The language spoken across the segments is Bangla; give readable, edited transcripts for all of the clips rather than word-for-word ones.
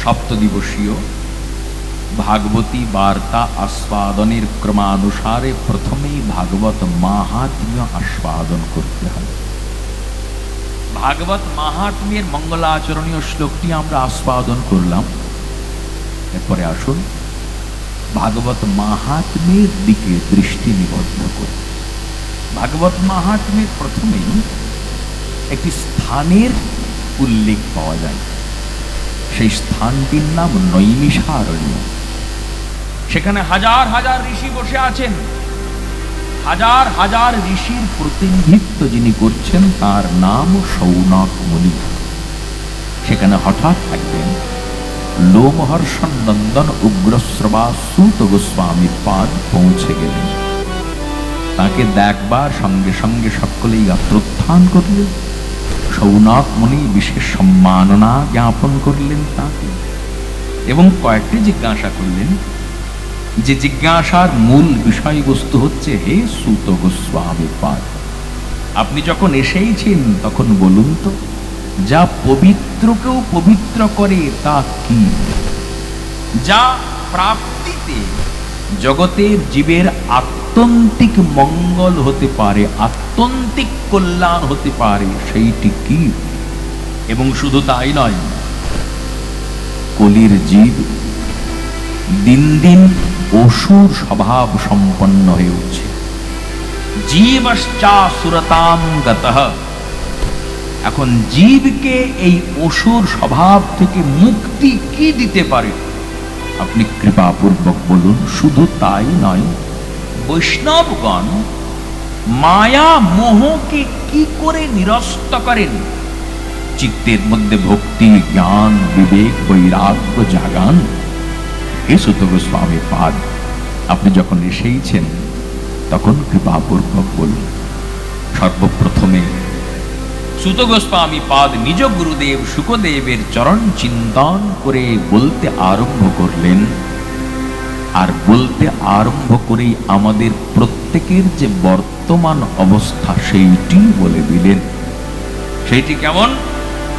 সপ্তদিবসীয় ভাগবতী বার্তা আস্বাদনের ক্রমানুসারে প্রথমেই ভাগবত মাহাত্ম্য আস্বাদন করতে হবে। ভাগবত মাহাত্ম্যের মঙ্গলাচরণীয় শ্লোকটি আমরা আস্বাদন করলাম। এরপরে আসুন ভাগবত মাহাত্ম্যের দিকে দৃষ্টি নিবদ্ধ করি। ভাগবত মাহাত্ম্যের প্রথমেই একটি স্থানের উল্লেখ পাওয়া যায়। সেই স্থানটির নাম নৈমিষারণ্য। সেখানে হাজার হাজার ঋষি বসে আছেন। হাজার হাজার ঋষির প্রতিনিধিত্ব যিনি করছেন তার নাম সৌনক মুনি। সেখানে হঠাৎ একদিন লোমহর্ষণ নন্দন উগ্রশ্রবা সূত গোস্বামী পাদ পৌঁছে গেলেন। তাকে দেখবার সঙ্গে সঙ্গে সকলেই গাত্রোত্থান করলেন। সৌনক মুনি বিশেষ সম্মাননা জ্ঞাপন করলেন তাকে এবং কয়েকটি জিজ্ঞাসা করলেন, যে জিজ্ঞাসার মূল বিষয়বস্তু হচ্ছে, হে সূত গোস্বামী পাদ, আপনি যখন এসেইছেন তখন বলুন তো, যা পবিত্রকেও পবিত্র করে তা কি? যা প্রাপ্তিতে জগতের জীবের আত্যন্তিক মঙ্গল হতে পারে, আত্যন্তিক কল্যাণ হতে পারে, সেইটি কি? এবং শুধু তাই নয়, কলির জীব দিন দিন অসুর স্বভাব সম্পন্ন হয়ে উঠছে। জীবশ্চাসুরতাম গতঃ। এখন জীবকে এই অসুর স্বভাব থেকে মুক্তি কি দিতে পারে? আপনি কৃপাপূর্বক বলুন। শুধু তাই নয়, বৈষ্ণবগণ মায়া মোহকে কি করে নিরস্ত করেন? চিত্তের মধ্যে ভক্তি, জ্ঞান, বিবেক, বৈরাগ্য জাগান। হে সূত গোস্বামী পাদ, আপনি যখন এসেইছেন তখন কৃপাপূর্বক বলুন। সর্বপ্রথমে সূত গোস্বামী পাদ নিজ গুরুদেব শুকদেবের চরণ চিন্তন করে বলতে আরম্ভ করলেন। আর বলতে আরম্ভ করেই আমাদের প্রত্যেকের যে বর্তমান অবস্থা সেইটি বলে দিলেন। সেইটি কেমন?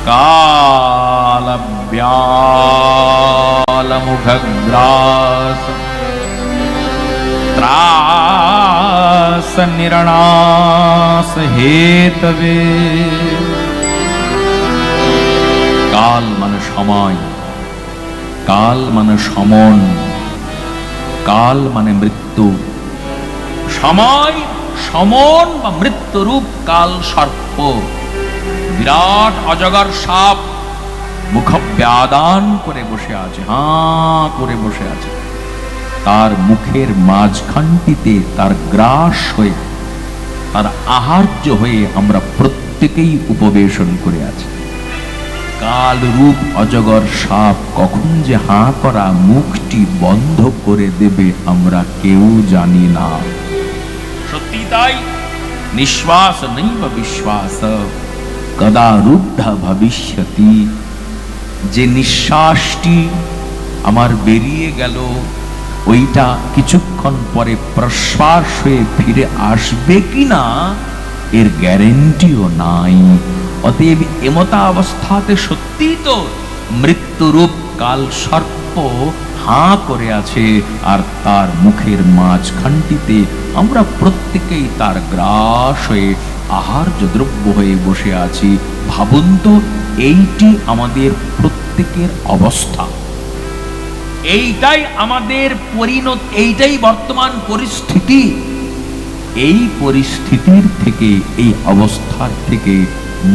কালব্যালমুখগ্রাস ত্রাস নিরণাস হেতবে। কাল মানে সময়, কাল মানে সমন, কাল মানে মৃত্যু। সময়, সমন বা মৃত্যুরূপ কাল সর্প, বিরাট অজগর সাপ মুখ ব্যাদান করে বসে আছে, হাঁ করে বসে আছে। তার মুখের মাঝখানটিতে তার গ্রাস হয়ে, তার আহার্য হয়ে আমরা প্রত্যেকেই উপবেশন করে আছি। কাল রূপ অজগর সাপ কখন যে হাঁ করা মুখটি বন্ধ করে দেবে আমরা কেউ জানি না। সত্যি তাই, নিঃশ্বাস নৈব বিশ্বাস কদা রুদ্ধ ভবিষ্যতি। যে নিঃশ্বাসটি আমার বেরিয়ে গেল, ওইটা কিছুক্ষণ পরে প্রশ্বাস হয়ে ফিরে আসবে কিনা এর গ্যারেন্টিও নাই। অতএব এমতা অবস্থাতে সত্যিই তো মৃত্যুরূপ কাল সর্প হাঁ করে আছে, আর তার মুখের মাঝখানটিতে আমরা প্রত্যেকেই তার গ্রাস হয়ে আহার্য দ্রব্য হয়ে বসে আছি। ভাবুন তো, এইটি আমাদের প্রত্যেকের অবস্থা, এইটাই আমাদের পরিণত, এইটাই বর্তমান পরিস্থিতি। এই পরিস্থিতির থেকে, এই অবস্থার থেকে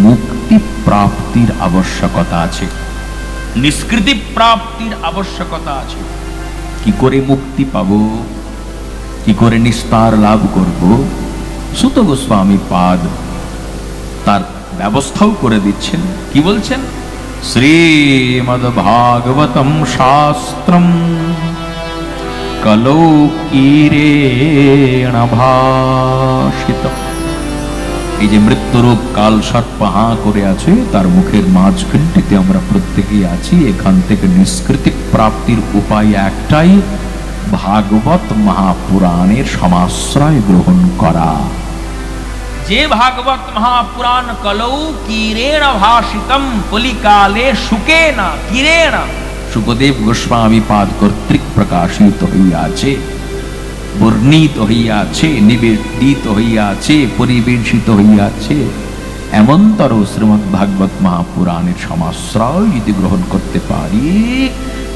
মুক্তি প্রাপ্তির আবশ্যকতা আছে, নিষ্কৃতি প্রাপ্তির আবশ্যকতা আছে। কি করে মুক্তি পাব? কি করে নিস্তার লাভ করব? সূত গোস্বামী পাদ তার ব্যবস্থাও করে দিচ্ছেন। কি বলছেন? শ্রীমদ্ ভাগবতম শাস্ত্রম কলৌকিরেণ ভাষিতম। এই যে মৃত্যুরূপ কাল সর্প হাঁ করে আছে, তার মুখের মাঝখানটিতে আমরা প্রত্যেকেই আছি। এখান থেকে নিষ্কৃতি প্রাপ্তির উপায় একটাই, ভাগবত মহাপুরাণের সমাশ্রয় গ্রহণ করা। যে ভাগবত মহাপুরাণ কলৌ কিরেণ ভাষিতম কলিকালে শুকেন কিরেণ সুখদেব গোস্বামী পাদ কর্তৃক প্রকাশিত হইয়াছে, বর্ণিত হইয়াছে, নিবেদিত হইয়াছে, পরিবেশিত হইয়াছে। এমনতর শ্রীমদ্ ভাগবত মহাপুরাণের সমাশ্রয় যদি গ্রহণ করতে পারি,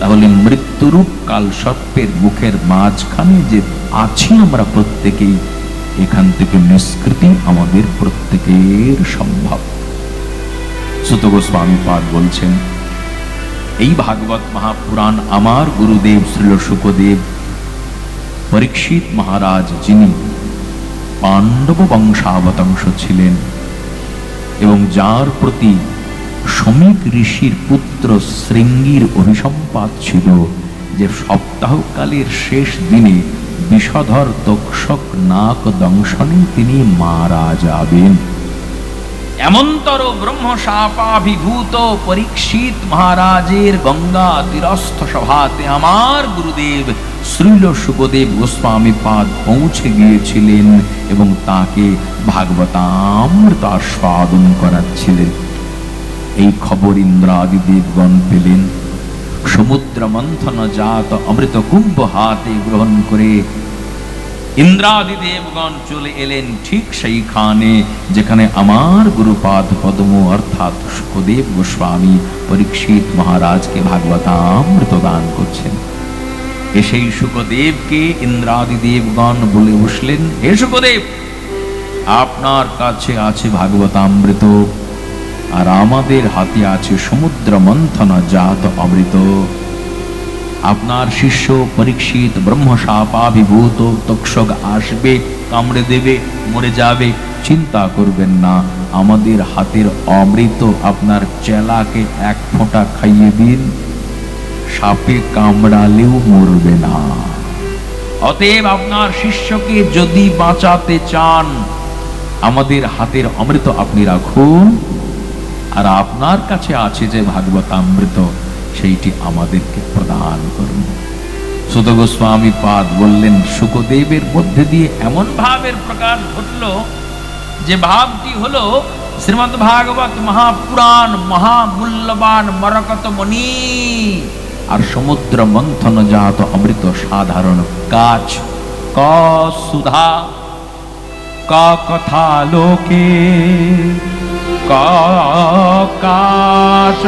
তাহলে মৃত্যুরূপ কাল সর্পের মুখের মাঝখানে যে আছি আমরা প্রত্যেকেই, এখান থেকে নিষ্কৃতি আমাদের প্রত্যেকের সম্ভব। সুত গোস্বামী পাদ বলছেন, এই ভাগবত মহাপুরাণ আমার গুরুদেব শ্রীল শুকদেব পরীক্ষিত মহারাজ, যিনি পাণ্ডব বংশাবতাংশ ছিলেন এবং যার প্রতি সমীক ঋষির পুত্র শৃঙ্গীর অভিসম্পাত ছিল, যে সপ্তাহকালের শেষ দিনে বিষধর তক্ষক নাক দংশনে তিনি মারা যাবেন। এমনতর ব্রহ্মশাপাভিভূত পরীক্ষিত মহারাজের গঙ্গা তীরস্থ সভাতে আমার গুরুদেব শ্রীল শুকদেব গোস্বামী পাদ পৌঁছে গিয়েছিলেন এবং তাকে ভাগবতামৃত আস্বাদন করাচ্ছিলেন। এই খবর ইন্দ্রাদি দেবগণ পেলেন। সমুদ্র মন্থন জাত অমৃত কুম্ভ হাতে গ্রহণ করে ইন্দ্রাদি দেবগণ চলে এলেন ঠিক সেইখানে যেখানে আমার গুরুপাদ পদ্ম অর্থাৎ শুকদেব গোস্বামী পরীক্ষিত মহারাজকে ভাগবতামৃত দান করছেন। সেই শুকদেবকে ইন্দ্রাদি দেবগণ বলে বসলেন, হে শুকদেব, আপনার কাছে আছে ভাগবতামৃত, আর আমাদের হাতে আছে সমুদ্র মন্থন জাত অমৃত। আপনার শিষ্য পরীক্ষিত ব্রহ্মশাপাভিভূত তক্ষক আসবে, কামড়ে দেবে, মরে যাবে, চিন্তা করবেন না। আমাদের হাতের অমৃত আপনার চেলাকে এক ফোঁটা খাইয়ে দিন, সাপে কামড়ালেও মরবে না। অতএব আপনার শিষ্যকে যদি বাঁচাতে চান, আমাদের হাতের অমৃত আপনি রাখুন, আর আপনার কাছে আছে যে ভাগবতামৃত, সেইটি আমাদেরকে প্রদান করুন। সুত গোস্বামী পাদ বললেন, শুকদেবের মধ্যে দিয়ে এমন ভাবের প্রকাশ ঘটল যে ভাবটি হলো শ্রীমদ্ ভাগবত মহাপুরাণ মহামূল্যবান মরকত মণি আর সমুদ্র মন্থন জাত অমৃত সাধারণ কাচ, ক সুধা, ক কথা লোকে, কাচ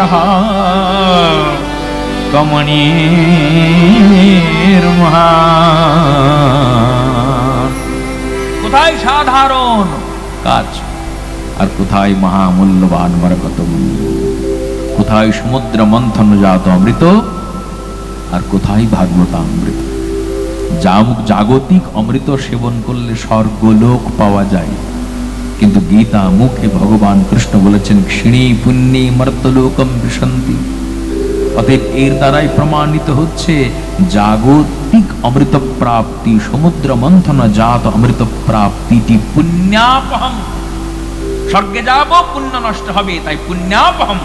কমণীর মহান। কোথায় সাধারণ কাচ আর কোথায় মহামূল্যবান বরকত, কোথায় সমুদ্র মন্থন জাত অমৃত আর কোথায় ভাগবতামৃত। জাগতিক অমৃত সেবন করলে স্বর্গলোক পাওয়া যায়, কিন্তু গীতা মুখে ভগবান কৃষ্ণ বলেছেন, ক্ষীণে পুণ্যে মর্তলোকম বিশন্তি। অতএব এর দ্বারাই প্রমাণিত হচ্ছে জাগতিক অমৃত প্রাপ্তি, সমুদ্র মন্থন জাত অমৃত প্রাপ্তিটি পুণ্যাপহম। স্বর্গে যাব, পুণ্য নষ্ট হবে, তাই পুণ্যাপহম।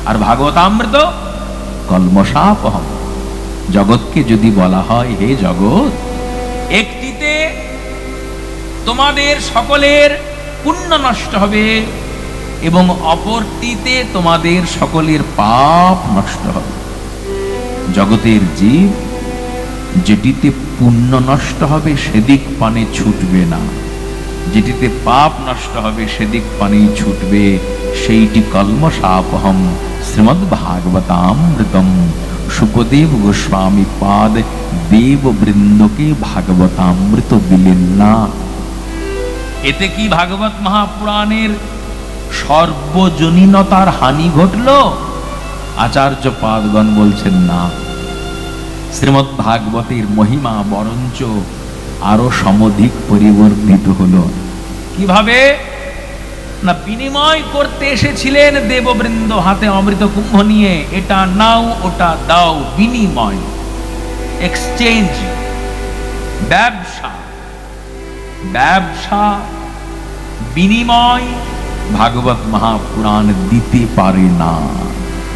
আর ভাগবতামৃত কলমশাপহম। জগৎকে যদি বলা হয়, হে জগৎ, একটিতে তোমাদের সকলের পুণ্য নষ্ট হবে এবং অপরটিতে তোমাদের সকলের পাপ নষ্ট হবে। জগতের জীব যেটিতে পুণ্য নষ্ট হবে সেদিক পানে ছুটবে না, যেটিতে পাপ নষ্ট হবে সেদিক পানেই ছুটবে। সেইটি কলমশাপহম শ্রীমদ্ ভাগবতামৃতম। শুকদেব গোস্বামী পাদ দেববৃন্দকে ভাগবতামৃত দিলেন না। এতে কি ভাগবত মহাপুরাণের সর্বজনীনতার হানি ঘটল? আচার্য পাদগণ বলছেন না, শ্রীমদ্ ভাগবতের মহিমা বরঞ্চ আরো সমধিক পরিবর্ধিত হলো। কিভাবে না, বিনিময় করতে এসেছিলেন দেববৃন্দ হাতে অমৃত কুম্ভ নিয়ে, এটা নাও ওটা দাও, বিনিময়, এক্সচেঞ্জ, ব্যবসা। ব্যবসা বিনিময় ভাগবত মহাপুরাণ দিতে পারে না।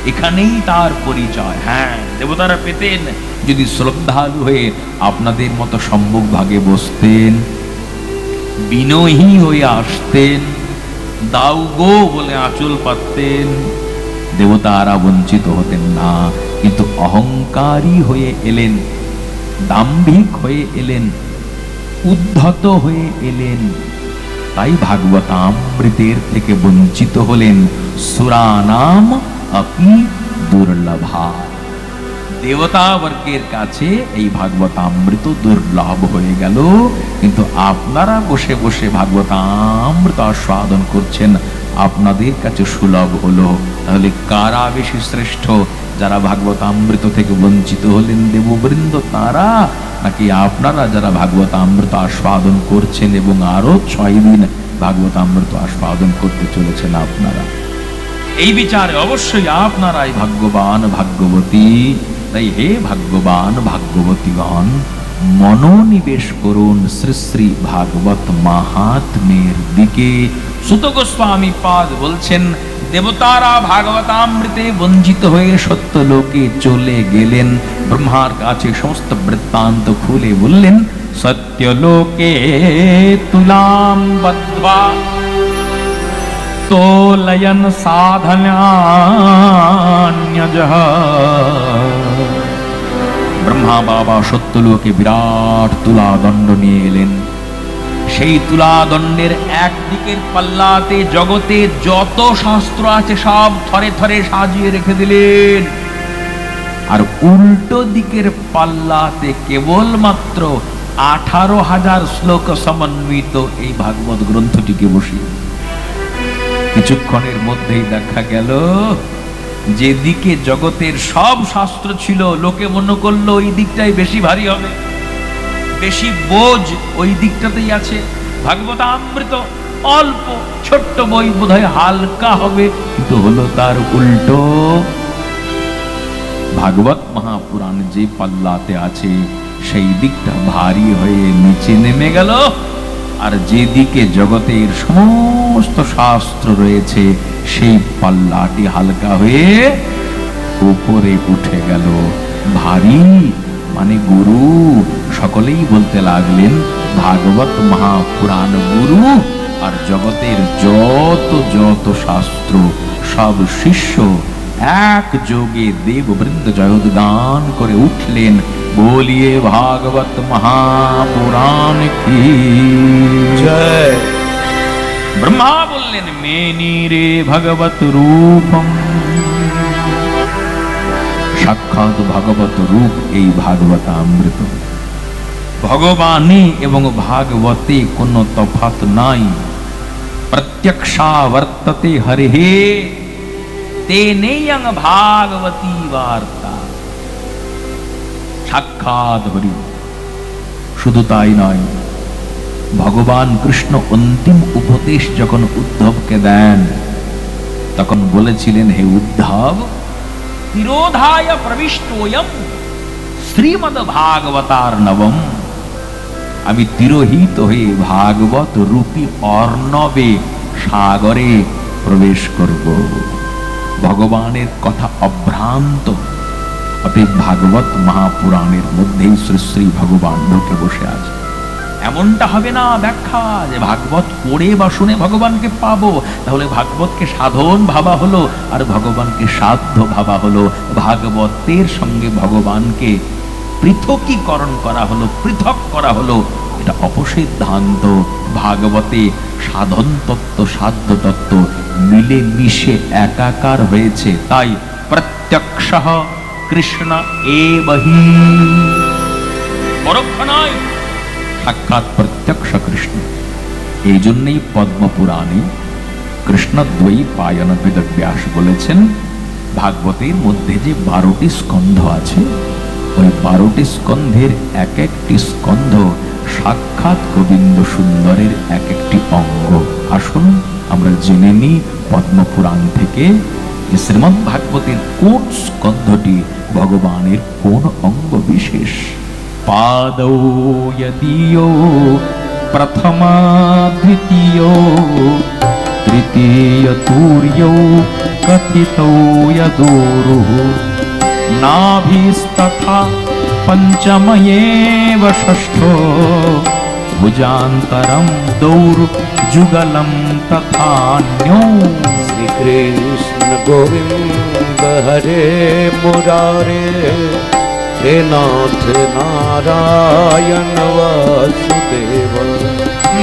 এখানেই তার পরিচয়। হ্যাঁ, দেবতারা পেতেন যদি শ্রদ্ধালু হয়ে আপনাদের মতো সম্মুখ ভাগে বসতেন, বিনয়ী হয়ে আসতেন, দাও গো বলে আঁচল পাততেন, দেবতারা বঞ্চিত হতেন না, কিন্তু অহংকারী হয়ে এলেন, দাম্ভিক হয়ে এলেন, উদ্ধত হয়ে এলেন, তাই ভাগবতামৃতের থেকে বঞ্চিত হলেন। সুরানাম আপি দুর্লভা, দেবতা বর্গের কাছে এই ভাগবতামৃত দুর্লভ হয়ে গেল, কিন্তু আপনারা বসে বসে ভাগবতামৃত আস্বাদন করছেন, আপনাদের কাছে সুলভ হলো। তাহলে কারা বেশি শ্রেষ্ঠ? যারা ভাগবতামৃত থেকে বঞ্চিত হলেন দেববৃন্দ তারা, নাকি আপনারা যারা ভাগবতামৃত আস্বাদন করছেন এবং আরো 6 দিন ভাগবতামৃত আস্বাদন করতে চলেছেন আপনারা? এই বিচারে অবশ্যই আপনারাই ভাগ্যবান ভাগ্যবতী। তাই হে ভাগ্যবান ভাগ্যবতীগণ, মনোনিবেশ করুন শ্রী শ্রী ভাগবত মাহাত্ম্যের দিকে। সুত গোস্বামী পাদ বলছেন, দেবতারা ভাগবতামৃতে বঞ্চিত হয়ে সত্যলোকে চলে গেলেন। ব্রহ্মার কাছে সমস্ত বৃত্তান্ত খুলে বললেন, সত্যলোকে তুলাম বদ্ধ্বা তোলয়ন সাধনান্যজঃ। ব্রহ্মা বাবা সত্যলোকে বিরাট তুলা দণ্ড নিয়ে এলেন। সেই তুলা দণ্ডের একদিকের পাল্লাতে জগতে যত শাস্ত্র আছে সব থরে থরে সাজিয়ে রেখে দিলেন, আর উল্টো দিকের পাল্লাতে কেবলমাত্র 18,000 শ্লোক সমন্বিত এই ভাগবত গ্রন্থটিকে বসিয়ে। কিছুক্ষণের মধ্যেই দেখা গেল যেদিকে জগতের সব শাস্ত্র ছিল, লোকে মনে করলো ওই দিকটাই বেশি ভারী হবে, বেশি বোঝ ওই দিকটাতেই আছে। ভাগবতামৃত অল্প ছোট্ট বই, বোধহয় হালকা হবে, কিন্তু হলো তার উল্টো। ভাগবত মহাপুরাণ যে পাল্লাতে আছে সেই দিকটা ভারী হয়ে নিচে নেমে গেল, আর যেদিকে জগতের সমস্ত শাস্ত্র রয়েছে সেই পাল্লাটি হালকা হয়ে উপরে উঠে গেল। ভারী মানে গুরু। সকলেই বলতে লাগলেন ভাগবত মহাপুরাণ গুরু, আর জগতের যত যত শাস্ত্র সব শিষ্য এক যোগে দেববৃন্দ জয়োদ্গান করে উঠলেন, बोलिए भागवत महापुराण की जय। ब्रह्मा बोलेन मेनी रे भगवत रूपम, সাক্ষাৎ ভাগবত রূপ এই ভাগবতামৃত। ভগবানে এবং ভাগবতে কোনো তফাৎ নাই। প্রত্যক্ষাবর্ততে হরিহে তেনেয়ং ভাগবতী বার্তা। সাক্ষাৎ হরি। শুধু তাই নয়, ভগবান কৃষ্ণ অন্তিম উপদেশ যখন উদ্ধবকে দেন তখন বলেছিলেন, হে উদ্ধব, তিরোধায় প্রবিষ্টোয়ম শ্রীমদ ভাগবতার নবম। আমি তিরোহিত হয়ে ভাগবত রূপী অর্ণবে সাগরে প্রবেশ করব। ভগবানের কথা অভ্রান্ত, অতএব ভাগবত মহাপুরাণের মধ্যেই শ্রী শ্রী ভগবান ঢুকে বসে আছে। এমনটা হবে না ব্যাখ্যা যে ভাগবত পড়ে বা শুনে ভগবানকে পাবো, তাহলে ভাগবতকে সাধন ভাবা হলো আর ভগবানকে সাধ্য ভাবা হলো। ভাগবতের সঙ্গে ভগবানকে পৃথকীকরণ করা হলো, পৃথক করা হলো, এটা অপসিদ্ধান্ত। ভাগবতে সাধন তত্ত্ব সাধ্য তত্ত্ব মিলে মিশে একাকার হয়েছে। তাই প্রত্যক্ষ কৃষ্ণ এবহি, পরোক্ষ নয়, সাক্ষাৎ প্রত্যক্ষ কৃষ্ণ। এই জন্যই পদ্মপুরাণে কৃষ্ণদ্বয়ী পায়ন বেদব্যাস বলেছেন, ভাগবতের মধ্যে যে 12টি স্কন্ধ আছে, ওই 12টি স্কন্ধের এক একটি স্কন্ধ সাক্ষাৎ গোবিন্দ সুন্দরের এক একটি অঙ্গ। আসুন আমরা জেনে নিই পদ্মপুরাণ থেকে শ্রীমদ্ ভাগবতের কোন স্কন্ধটি ভগবানের কোন অঙ্গ বিশেষ। পাদৌ যদিও প্রথমা দ্বিতীয় তৃতীয় তুর্যৌ কথিতৌ যদুরুঃ নাভিস্তথা পঞ্চময়েব ষষ্ঠো ভুজান্তরম দৌর जुगलं तथान्यो। श्री कृष्ण गोविंद हरे मुरारे, हे नाथ नारायण वासुदेव।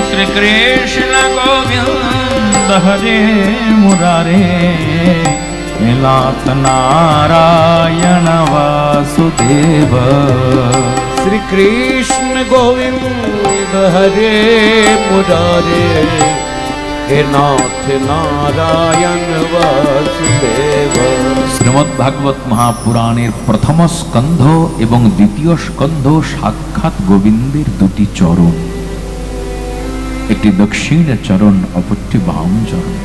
श्री कृष्ण गोविंद हरे मुरारे, हे नाथ नारायण वासुदेव। श्री कृष्ण गोविंद हरे मुरारे, हे नाथ नारायण वासुदेव। শ্রীমদ্ ভাগবত মহাপুরাণের প্রথম স্কন্ধ এবং দ্বিতীয় স্কন্ধ সাক্ষাৎ গোবিন্দের দুটি চরণ, একটি দক্ষিণ চরণ, অপরটি বাম চরণ।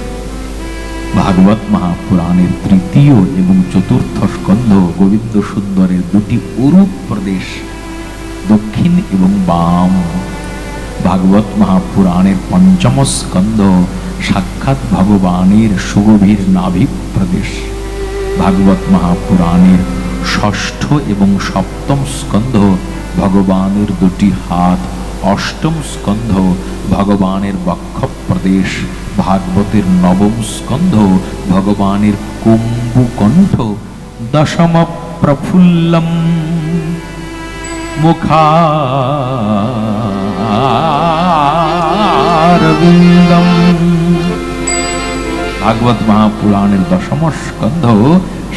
ভাগবত মহাপুরাণের তৃতীয় এবং চতুর্থ স্কন্ধ গোবিন্দ সুন্দরের দুটি অরূপ প্রদেশ, দক্ষিণ এবং বাম। ভাগবত মহাপুরাণের পঞ্চম স্কন্ধ সাক্ষাৎ ভগবানের সুগভীর নাভি প্রদেশ। ভাগবত মহাপুরাণের ষষ্ঠ এবং সপ্তম স্কন্ধ ভগবানের দুটি হাত, অষ্টম স্কন্ধ ভগবানের বক্ষ প্রদেশ। ভাগবতের নবম স্কন্ধ ভগবানের কুম্ভকণ্ঠ। দশম প্রফুল্লম মুখারবিন্দম। ভাগবত মহাপুরাণের দশম স্কন্ধ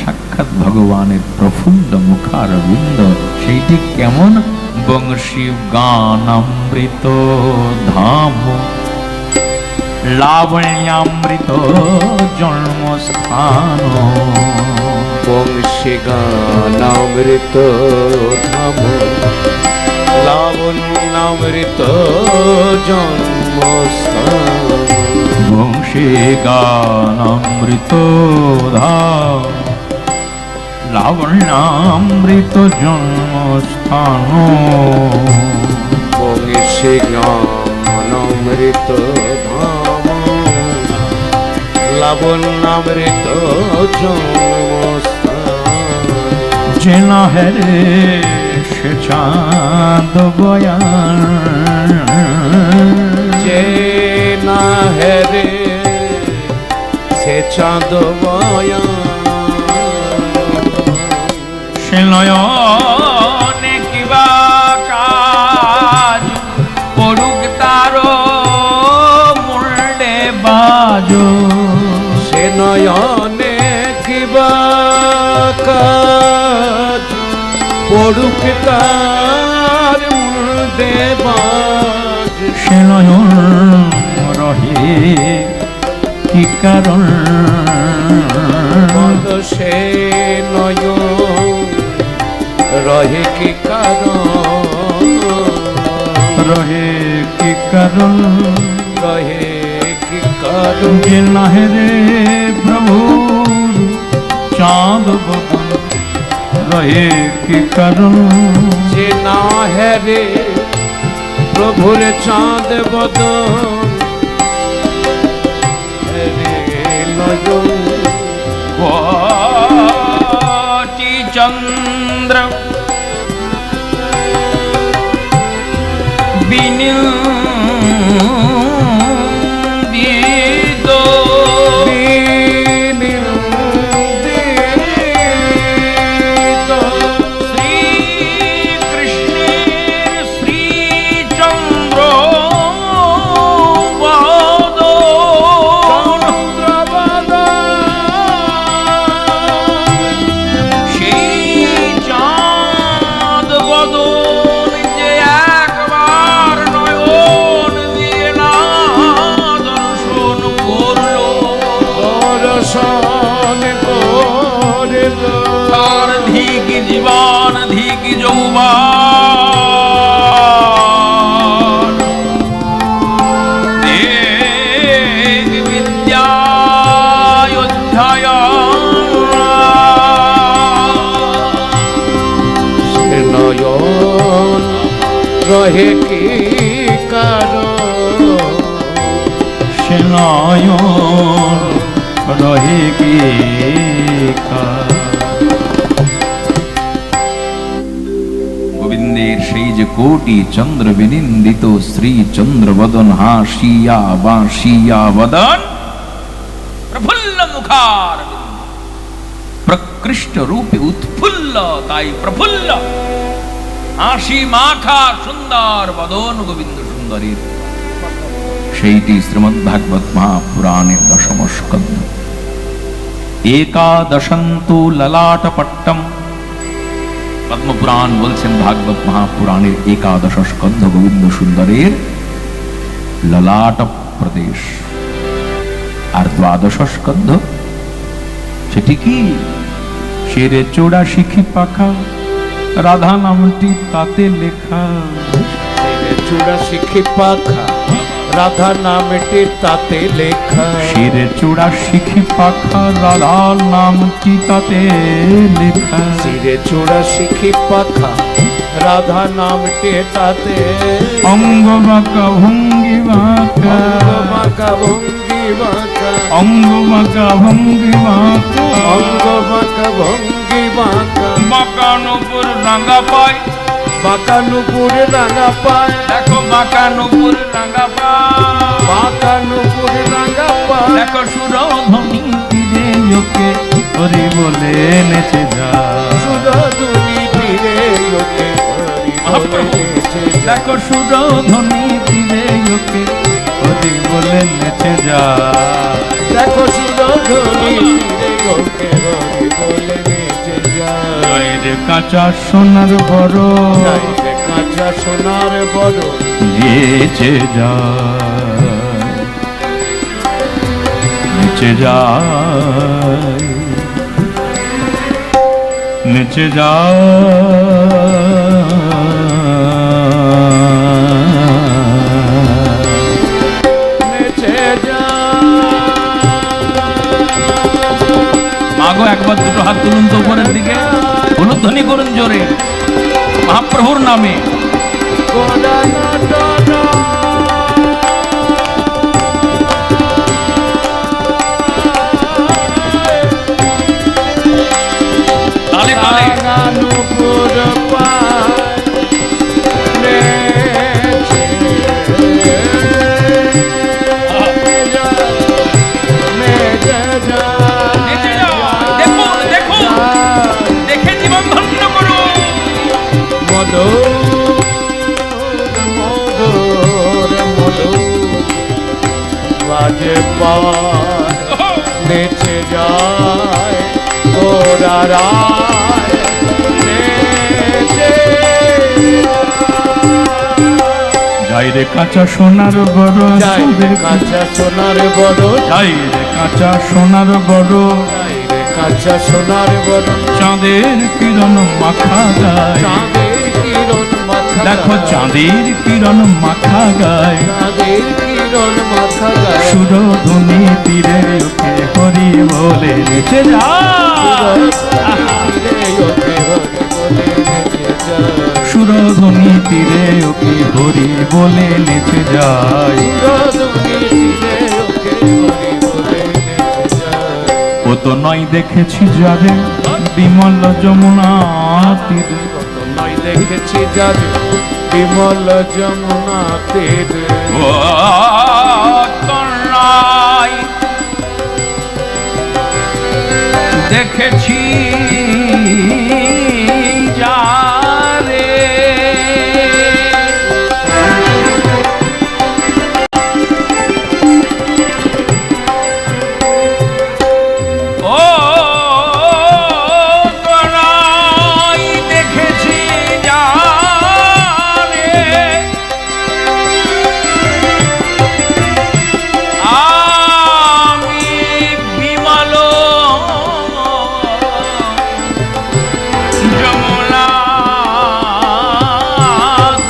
সাক্ষাৎ ভগবানের প্রফুল্ল মুখারবিন্দ। সেইটি কেমন? বংশী গানামৃত ধাম, লাবণ্যামৃত জন্মস্থান। বংশী গানামৃত ধাম, লাবণ্যামৃত জন্মস্থান। বংশী গানামৃত ধাম, লাবণ্যামৃত জন্মস্থান। বংশী গানামৃত ধাম, লাবণ্যামৃত জন্মস্থান। যে না হেরে সে চাঁদ বয়ান, যে না হেরে সে চাঁদ বয়ান। সে নয়নে কিবা কাজ পড়ুক তারো মুন্ডে বাজো। সে নয়নে কিবা কাজ পড়ুক তার মুন্ডে বাজ। সে নয়ন রহে কি কারণ, সে নয়ন রহে কি কারণ। রহে কি কারণ, রহে কি কারণ। যে নাহেরে প্রভুর চাঁদ বদন, রহে কি কারণ। যে না হেরে প্রভুর চাঁদ বদন, কোটি চন্দ্র বিনিন্দিত, বিনিন্দিত। শ্রীকৃষ্ণের শ্রীচন্দ্র তার ধিক জীবন ধিক যৌবন, দেব বিদ্যায়োধ্যায়। সে নয়ন রহে কি কারণ। সে নয়ন রহে কি গোবিন্দের সেই যে কোটি চন্দ্র বিনিন্দিত শ্রী চন্দ্রবদন হাসিয়া বাসিয়া বদন প্রফুল্ল মুখার প্রকৃষ্ট রূপে উৎফুল্ল, তাই প্রফুল্ল হাসি মাখা সুন্দর বদন গোবিন্দ সুন্দরীর। সেইটি শ্রীমদ্ ভাগবত মহাপুরাণের দশম স্কন্ধ। একাদশন্তু ললাট পট্টম। পদ্মপুরাণ বলছেন ভাগবত মহাপুরাণের একাদশ স্কন্ধ গোবিন্দ সুন্দরের ললাট প্রদেশ। আর দ্বাদশ স্কন্ধ সেটি কি? শিরে চূড়া শিখি পাখা, রাধা নামটি তাতে লেখা। শিরে চূড়া শিখি পাখা, রাধা নামটি তাতে লেখা। শিরে চূড়া শিখি পাখা, রাধা নামটি তাতে লেখা। শিরে চূড়া শিখি পাখা, রাধা নামটি তাতে। অঙ্গ বাঁকা ভঙ্গি বাঁকা, বাঁকা ভঙ্গি বাঁকা, অঙ্গ বাঁকা ভঙ্গি বাঁকা, অঙ্গ বাঁকা ভঙ্গি বাঁকা। বাঁকা নুপুর রাঙা পায়, বাঁকা নুপুর রাঙা পায়। দেখো বাঁকা নুপুর রাঙা পায়, বাঁকা নুপুর রাঙা পায়। দেখো সুরধ্বনি তীরে লোকে হরি বলে নেচে যায়। সুরধুনি তীরে লোকে হরি বলে নেচে যায়। দেখো সুরধ্বনি তীরে লোকে হরি বলে নেচে যায়। দেখো সুরধুনি তীরে লোকে হরি বলে নেচে যায়। জয় রে কাঁচা সোনার বড়, জয় রে কাঁচা সোনার বড়, নেচে যায়, নেচে যায়, নেচে নেচে যায়। মাগো একবার দুটো হাত তুলুন তো উপরের দিকে, উলুধ্বনি করুন জোরে মহাপ্রভুর নামে। গোরা নাটনা, তালে তালে রাঙা নুপুর পায় নেচে যায়, নেচে যায়। নেচে যায়। দেখুন দেখুন, দেখে জীবন ধন্য করুন। মধুর মধুর মধুর বাজে পায় নেচে যায় গোরা রায় নেচে যাই রে কাঁচা সোনার বড়, যায় রে কাঁচা সোনার বড়, যাই রে কাঁচা সোনার বড়, যায় রে কাঁচা সোনার বড়। চাঁদের কিরণ মাখা গায়। চাঁদের কিরণ মাথা দেখো গায়, চাঁদের কিরণ মাখা গায়। চাঁদের কিরণ মাথা গায়। সুরধুনি তীরে ওকে হরি বলে নেচে যায়। সুরধুনি তীরে ওকে হরি বলে নেচে যায়। ও তো নয় দেখেছি যাবে বিমল যমুনা তীরে। দেখেছি যাবে বিমল যমুনা তীরে। ও তো নয় দেখেছি যারে ও তো নয় দেখেছি যারে আমি বিমল যমুনা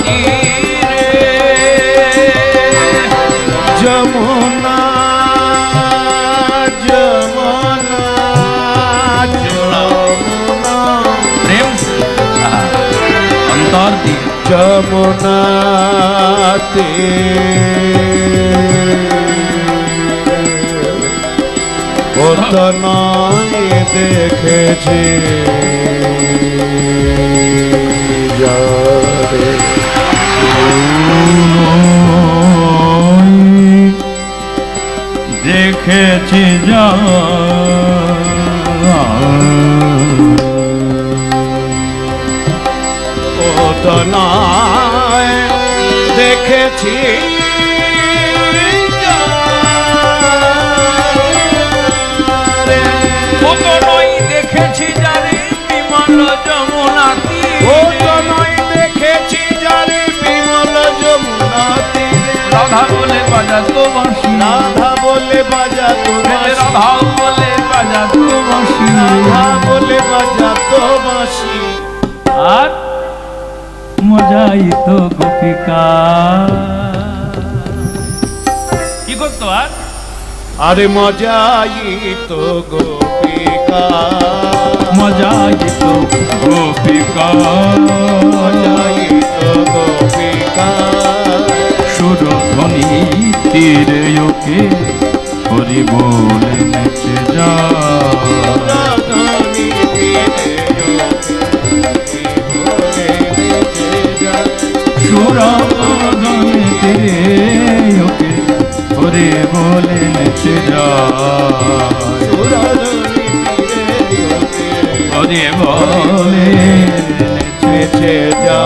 তীরে। যমুনা যমুনা যমুনা প্রেম অন্তর দিয়ে যমুনাতে নয় দেখেছি যারে দেখেছি যা ও তো নয় দেখেছি ও তো নয় দেখেছি যারে বিমল যমুনা ও তো নয় দেখেছি যারে বিমল যমুনা তীরে রাধা বলে বাজাতো বাঁশি রাধা বলে বাজাতো বাঁশি রাধা বলে বাজাতো বাঁশি রাধা বলে বাজাতো বাঁশি আর মজাই তো গোপিকা কি করতো আর আরে মজাই তো গোপিকা মজাই তো গোপিকা মজাই তো গোপিকা সুরধ্বনি তীরে ওকে হরি বলে নেচে যা রাধানি সুরধ্বনি তীরে ওকে হরি বলে নেচে যা হরি বলে নেচে যা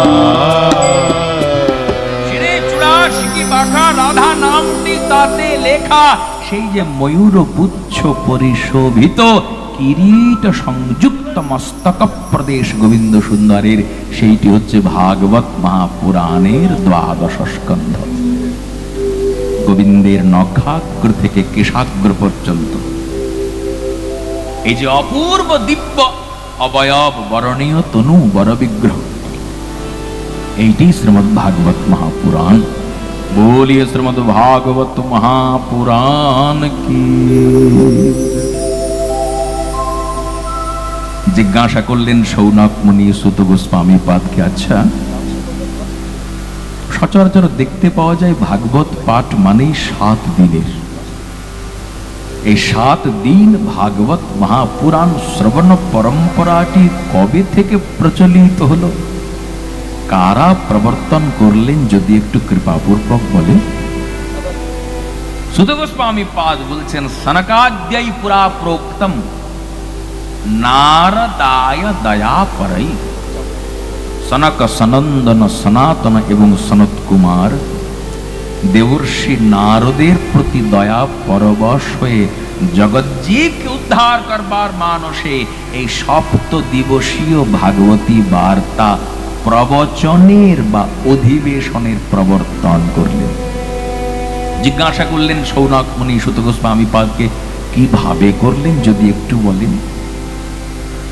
রাধা নামটি তাতে লেখা সেই যে ময়ূর পুচ্ছ পরিশোভিত কিরীট সংযুক্ত মস্তক প্রদেশ গোবিন্দ সুন্দরের সেইটি হচ্ছে ভাগবত মহাপুরাণের 12 স্কন্ধ। গোবিন্দের নখাগ্র থেকে কেশাগ্র পর্যন্ত এই যে অপূর্ব দিব্য অবয়ব বরণীয় তনু বর বিগ্রহ, এইটি শ্রীমদ্ ভাগবত মহাপুরাণ। बोलिए श्रीमद् भागवत महापुराण की। जिज्ञासा করলেন সৌনক মুনি সুত গোস্বামী পাদকে, আচ্ছা সচরাচর দেখতে পাওয়া যায় ভাগবত পাঠ মানেই 7 দিনের। এই 7 দিন ভাগবত মহাপুরাণ শ্রবণ পরম্পরাটি কবে থেকে প্রচলিত হলো, কারা প্রবর্তন করলেন যদি একটু কৃপাপূর্বক বলেন। সুত গোস্বামী পাদ বলছেন সনকাদ্যৈ পুরা প্रोक्तम নারদায় দয়া পরৈ। সনক সনন্দন সনাতন এবং সনত কুমার দেবর্ষি নারদের প্রতি দয়া পরবশ হয়ে জগজ্জীবকে উদ্ধার করবার মানসে এই 7 দিবসীয় ভাগবতী বার্তা প্রবচনের বা অধিবেশনের প্রবর্তন করলেন। জিজ্ঞাসা করলেন সৌনক মুনি সুত গোস্বামী পাদকে, কিভাবে করলেন যদি একটু বলেন।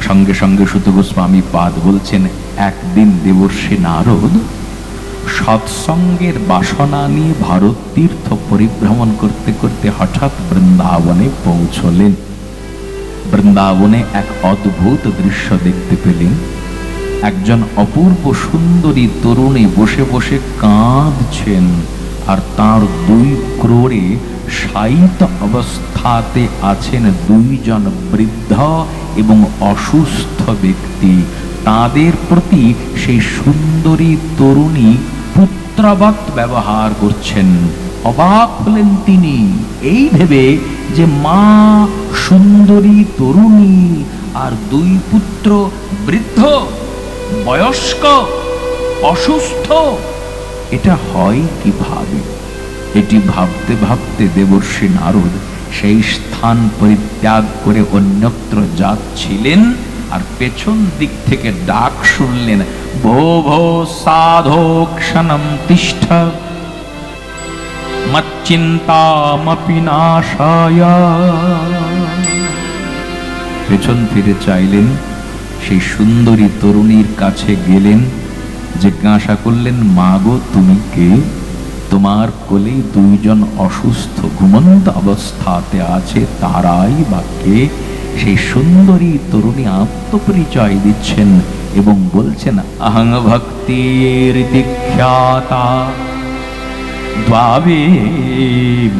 সঙ্গে সঙ্গে সুত গোস্বামী পাদ বলছেন, একদিন দেবর্ষি নারদ সৎসঙ্গের বাসনা নিয়ে ভারত তীর্থ পরিভ্রমণ করতে করতে হঠাৎ বৃন্দাবনে পৌঁছলেন। বৃন্দাবনে এক অদ্ভুত দৃশ্য দেখতে পেলেন। একজন অপূর্ব সুন্দরী তরুণী বসে বসে কাঁদছেন, আর তার 2 ক্রোড়ে শায়িত অবস্থাতে আছেন 2 জন বৃদ্ধ এবং অসুস্থ ব্যক্তি। তাদের প্রতি সেই সুন্দরী তরুণী পুত্রবৎ ব্যবহার করছেন। অবাক হলেন তিনি এই ভেবে যে মা সুন্দরী তরুণী আর 2 পুত্র বৃদ্ধ বয়স্ক অসুস্থ, এটা হয় কিভাবে। এটি ভাবতে ভাবতে দেবর্ষি নারদ সেই স্থান পরিত্যাগ করে অন্যত্র যাচ্ছিলেন, আর পেছন দিক থেকে ডাক শুনলেন, ভো ভো সাধো ক্ষণম তিষ্ঠ মচ্চিন্তামপি নাশায়। পেছন ফিরে চাইলেন, সেই সুন্দরী তরুণীর কাছে গেলেন, জিজ্ঞাসা করলেন, মা গো তুমি কে? তোমার কোলে 2 জন অসুস্থ ঘুমন্ত অবস্থাতে আছে, তারাই বা কে? সেই সুন্দরী তরুণী আত্মপরিচয় দিচ্ছেন এবং বলছেন, অহং ভক্তির দীক্ষাতা দ্বাবে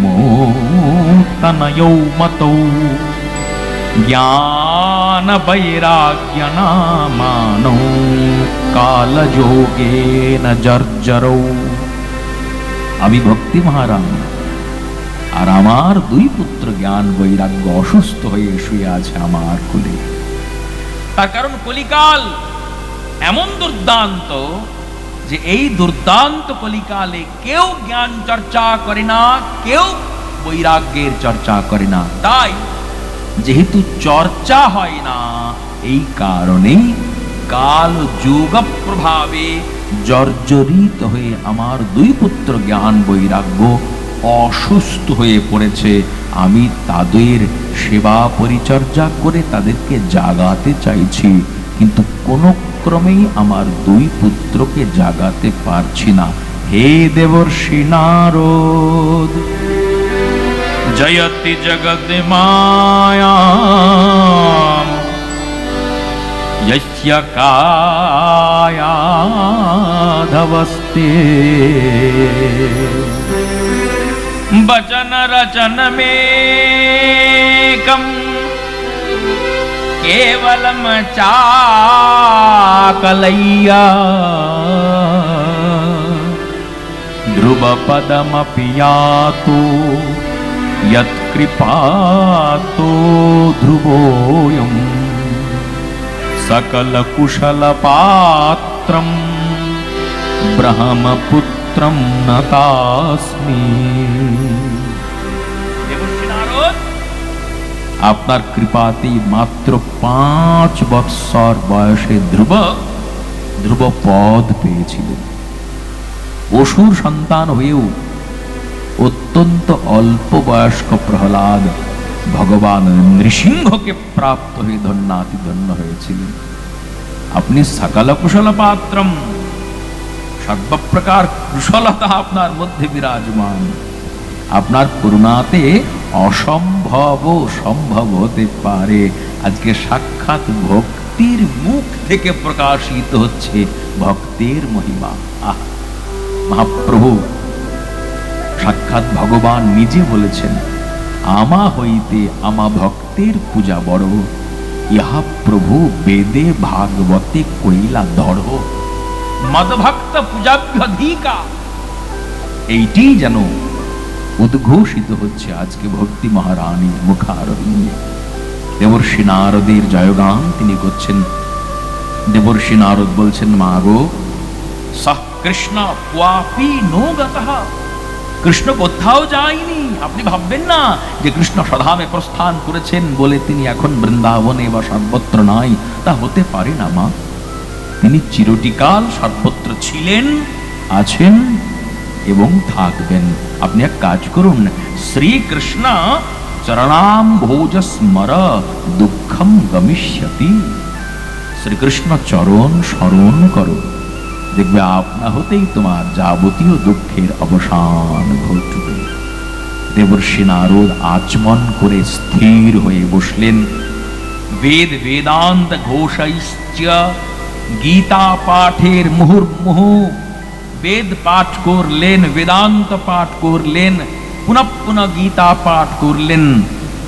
মোতনয়ৌ মতৌ জ্ঞান বৈরাগ্য নামানো কাল কাল যোগেন জর্জরৌ। আমি ভক্তি মহারানী, আর আমার দুই পুত্র জ্ঞান বৈরাগ্য অসুস্থ হয়ে শুয়ে আছে আমার কোলে। তার কারণ কলিকাল এমন দুর্দান্ত যে এই দুর্দান্ত কলিকালে কেউ জ্ঞান চর্চা করে না, কেউ বৈরাগ্যের চর্চা করে না। তাই যেহেতু চর্চা হয় না, এই কারণেই কাল যুগ প্রভাবে জর্জরিত হয়ে আমার দুই পুত্র জ্ঞান বৈরাগ্য অসুস্থ হয়ে পড়েছে। আমি তাদের সেবা পরিচর্যা করে তাদেরকে জাগাতে চাইছি, কিন্তু কোনো ক্রমেই আমার দুই পুত্রকে জাগাতে পারছি না। হে দেবর্ষি নারদ, জয়তি জগৎ মায়া यस्य कायाधवस्ते, वचन रचन मेकं केवलम चाकलय्या, ध्रुव पदमपि यातो यत्कृपातो ध्रुवोऽयम्, सकल कुशल पात्रम ब्रह्मपुत्रम नतास्मि। দেবর্ষি নারদ, আপনার কৃপাতেই মাত্র 5 বৎসর বয়সে ধ্রুব পদ পেয়েছিলেন। অসুর সন্তান হয়েও অত্যন্ত অল্প বয়স্ক প্রহ্লাদ ভগবান নৃসিংহকে প্রাপ্ত হয়ে ধন্যাতি ধন্য হয়েছিলেন। আপনি সকল কুশল পাত্রম, সর্বপ্রকার কুশলতা আপনার মধ্যে বিরাজমান। আপনার করুণাতে অসম্ভব সম্ভব হতে পারে। আজকে সাক্ষাৎ ভক্তির মুখ থেকে প্রকাশিত হচ্ছে ভক্তের মহিমা। আহ, মহাপ্রভু সাক্ষাৎ ভগবান নিজে বলেছেন, আমা হইতে আমা ভক্তের পূজা বড়, ইহা প্রভু বেদে ভাগবতে কইলা ধর, মদভক্ত পূজাভ্যধিকা। এইটি যেন উদ্ঘোষিত হচ্ছে আজকে ভক্তি মহারানীর মুখারবিন্দে। দেবর্ষি নারদের জয়গান তিনি করছেন। দেবর্ষি নারদ বলছেন, মা গো, সহ কৃষ্ণ ক্বাপি নো গতঃ, কৃষ্ণ কোথাও যায়নি। আপনি ভাববেন না যে কৃষ্ণ স্বধামে প্রস্থান করেছেন বলে তিনি এখন বৃন্দাবনে বা সর্বত্র নাই, তা হতে পারে না মা। তিনি চিরটিকাল সর্বত্র ছিলেন, আছেন এবং থাকবেন। আপনি এক কাজ করুন, শ্রীকৃষ্ণ চরণাম ভোজ স্মর দুঃখম গমিষ্যতি। শ্রীকৃষ্ণ চরণ স্মরণ করো, দেখবে আপনা হতেই তোমার যাবতীয় দুঃখের অবসান ঘটবে। দেবর্ষি নারদ আচমন করে স্থির হয়ে বসলেন। বেদ বেদান্ত ঘোষাইশ্চ গীতা পাঠের মুহুর্মুহু বেদ পাঠ করলেন, বেদান্ত পাঠ করলেন, পুনঃ পুনঃ গীতা পাঠ করলেন,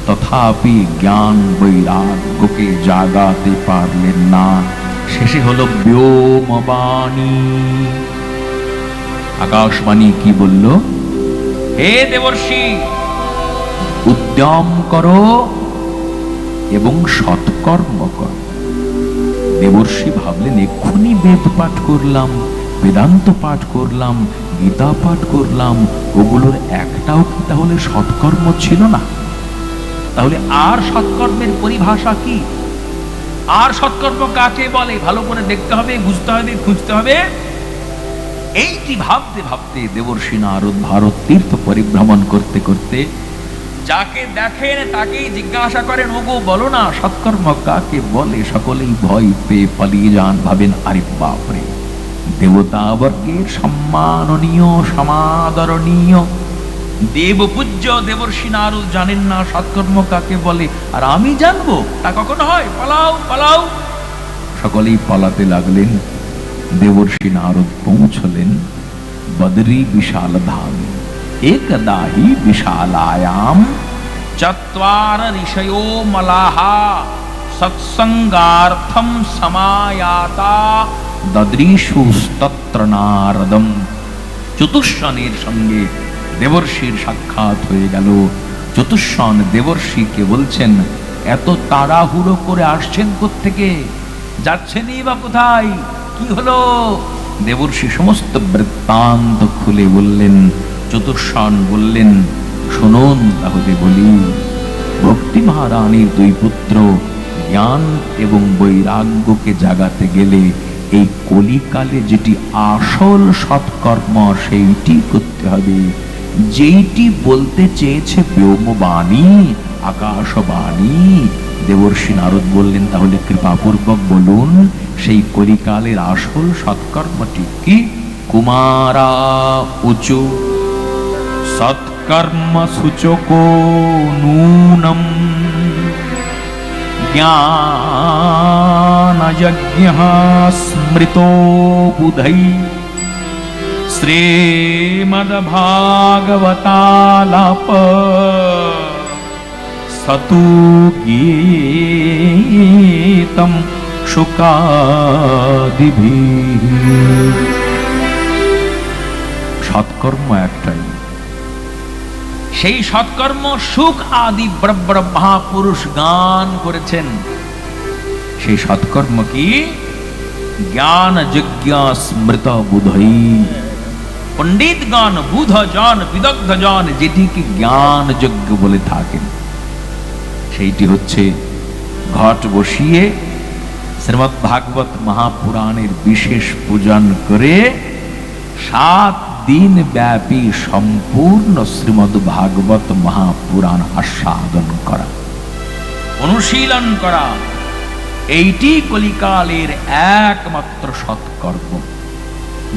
তথাপি জ্ঞান বৈরাগ্যকে জাগাতে পারলেন না। শেষে হলো ব্যোমবাণী। আকাশবাণী কি বলল? হে দেবর্ষি, উদ্যম করো এবং সৎকর্ম করো। দেবর্ষি ভাবলেন, এক্ষুনি বেদ পাঠ করলাম, বেদান্ত পাঠ করলাম, গীতা পাঠ করলাম, ওগুলোর একটাও কি তাহলে সৎকর্ম ছিল না? তাহলে আর সৎকর্মের পরিভাষা কি? আর সৎকর্ম কাকে বলে? ভালো করে দেখতে হবে, বুঝতে হবে, খুঁজতে হবে। এইটি ভাবতে ভাবতে দেবর্ষি নারদ ভারত তীর্থ পরিভ্রমণ করতে করতে যাকে দেখেন তাকেই জিজ্ঞাসা করেন, ওগো বলো না সৎকর্ম কাকে বলে? সকলেই ভয় পেয়ে পালিয়ে যান, ভাবেন আরে বাপরে, দেবতাবর্গের সম্মাননীয় সমাদরণীয় দেবপূজ্য দেবর্ষি নারদ জানেন না সৎকর্ম কাকে বলে, আর আমি জানবো? তা কখনো হয়? পালাও পালাও। সকলেই পালাতে লাগলেন। দেবর্ষি নারদ পৌঁছলেন বদরি বিশাল ধামে। একদা হি বিশালায়াম চত্বার ঋষयो মলাহা সৎসঙ্গার্থম সমায়াতা দদৃশু তত্র নারদম। চতুষ্ষণের সঙ্গে দেবর্ষির সাক্ষাৎ হয়ে গেল। চতুষ্ষণ দেবর্ষিকে বলছেন, এত তাড়াহুড়ো করে আসছেন কোত্থেকে, যাচ্ছেনই বা কোথায়, কি হলো? দেবর্ষি সমস্ত বৃত্তান্ত খুলে বললেন। চতুষ্ষণ বললেন, শুনুন তাহলে বলি। ভক্তি মহারানীর দুই পুত্র জ্ঞান এবং বৈরাগ্যকে জাগাতে গেলে এই কলিকালে যেটি আসল সৎকর্ম সেইটি করতে হবে। যেইটি বলতে চেয়েছে ব্যোমবাণী, আকাশবাণী। দেবর্ষি নারদ বললেন, তাহলে কৃপাপূর্বক বলুন সেই কলিকালের আসল সৎকর্মটি কি? কুমারা উচু সৎকর্ম সূচকো নূনম জ্ঞানযজ্ঞঃ স্মৃতো বুধৈ শ্রীমদ্ভাগবতালাপ সতু গীতম শুকাদিভিঃ। সৎকর্ম একটাই, সেই সৎকর্ম সুখ আদি মহাপুরুষ গান করেছেন। সেই সৎকর্ম কি? জ্ঞান যজ্ঞ স্মৃত বুধৈ। পণ্ডিতগণ, বুধজন, বিদগ্ধজন যেটিকে জ্ঞান যজ্ঞ বলে থাকেন, সেইটি হচ্ছে ঘট বসিয়ে শ্রীমদ্ ভাগবত মহাপুরাণের বিশেষ পূজন করে 7 দিন ব্যাপী সম্পূর্ণ শ্রীমদ্ ভাগবত মহাপুরাণ আস্বাদন করা, অনুশীলন করা। এইটি কলিকালের একমাত্র সৎকর্ম।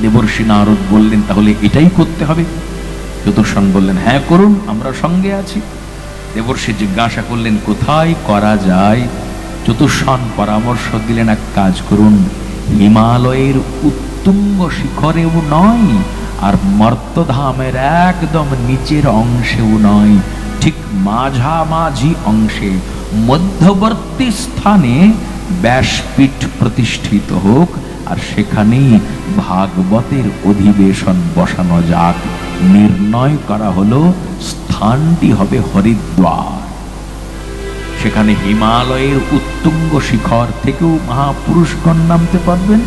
দেবর্ষি নারদ বললেন, তাহলে এটাই করতে হবে। চতুর্ষণ বললেন, হ্যাঁ করুন, আমরা সঙ্গে আছি। দেবর্ষি জিজ্ঞাসা করলেন, কোথায় করা যায়? চতুর্ষণ পরামর্শ দিলেন, এক কাজ করুন, হিমালয়ের উত্তুঙ্গ শিখরেও নয়, আর মর্তধামের একদম নিচের অংশেও নয়, ঠিক মাঝামাঝি অংশে মধ্যবর্তী স্থানে ব্যাসপীঠ প্রতিষ্ঠিত হোক, আর সেখানেই ভাগবতের অধিবেশন বসানো যাক। নির্ণয় করা হলো স্থানটি হবে হরিদ্বার। সেখানে হিমালয়ের উত্তুঙ্গ শিখর থেকেও মহাপুরুষগণ নামতে পারবেন,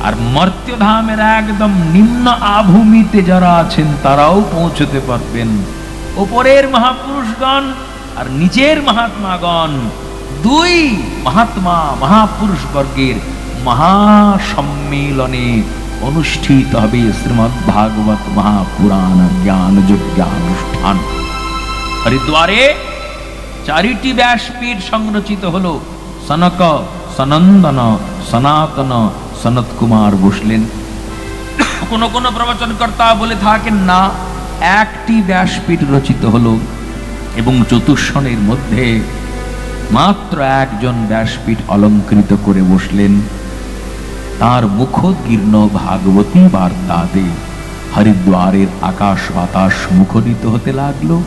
আর মর্ত্যধামের একদম নিম্ন আভূমিতে যারা আছেন তারাও পৌঁছতে পারবেন। ওপরের মহাপুরুষগণ আর নিচের মহাত্মাগণ, দুই মহাত্মা মহাপুরুষ বর্গের মহাসম্মেলনে অনুষ্ঠিত হবে শ্রীমদ্ ভাগবত মহাপুরাণ জ্ঞান যজ্ঞানুষ্ঠান। হরিদ্বারে 4টি ব্যাসপীঠ সংরচিত হলো। সনক, সনন্দন, সনাতন, সনত কুমার বসলেন। কোন কোন প্রবচনকর্তা বলে থাকেন না, একটি ব্যাসপীঠ রচিত হলো এবং চতুর্ষণের মধ্যে মাত্র একজন ব্যাসপীঠ অলঙ্কৃত করে বসলেন। তার মুখোদ্গীর্ণ ভাগবতী বার্তাতে হরিদ্বারের আকাশ বাতাস মুখরিত হতে লাগলো।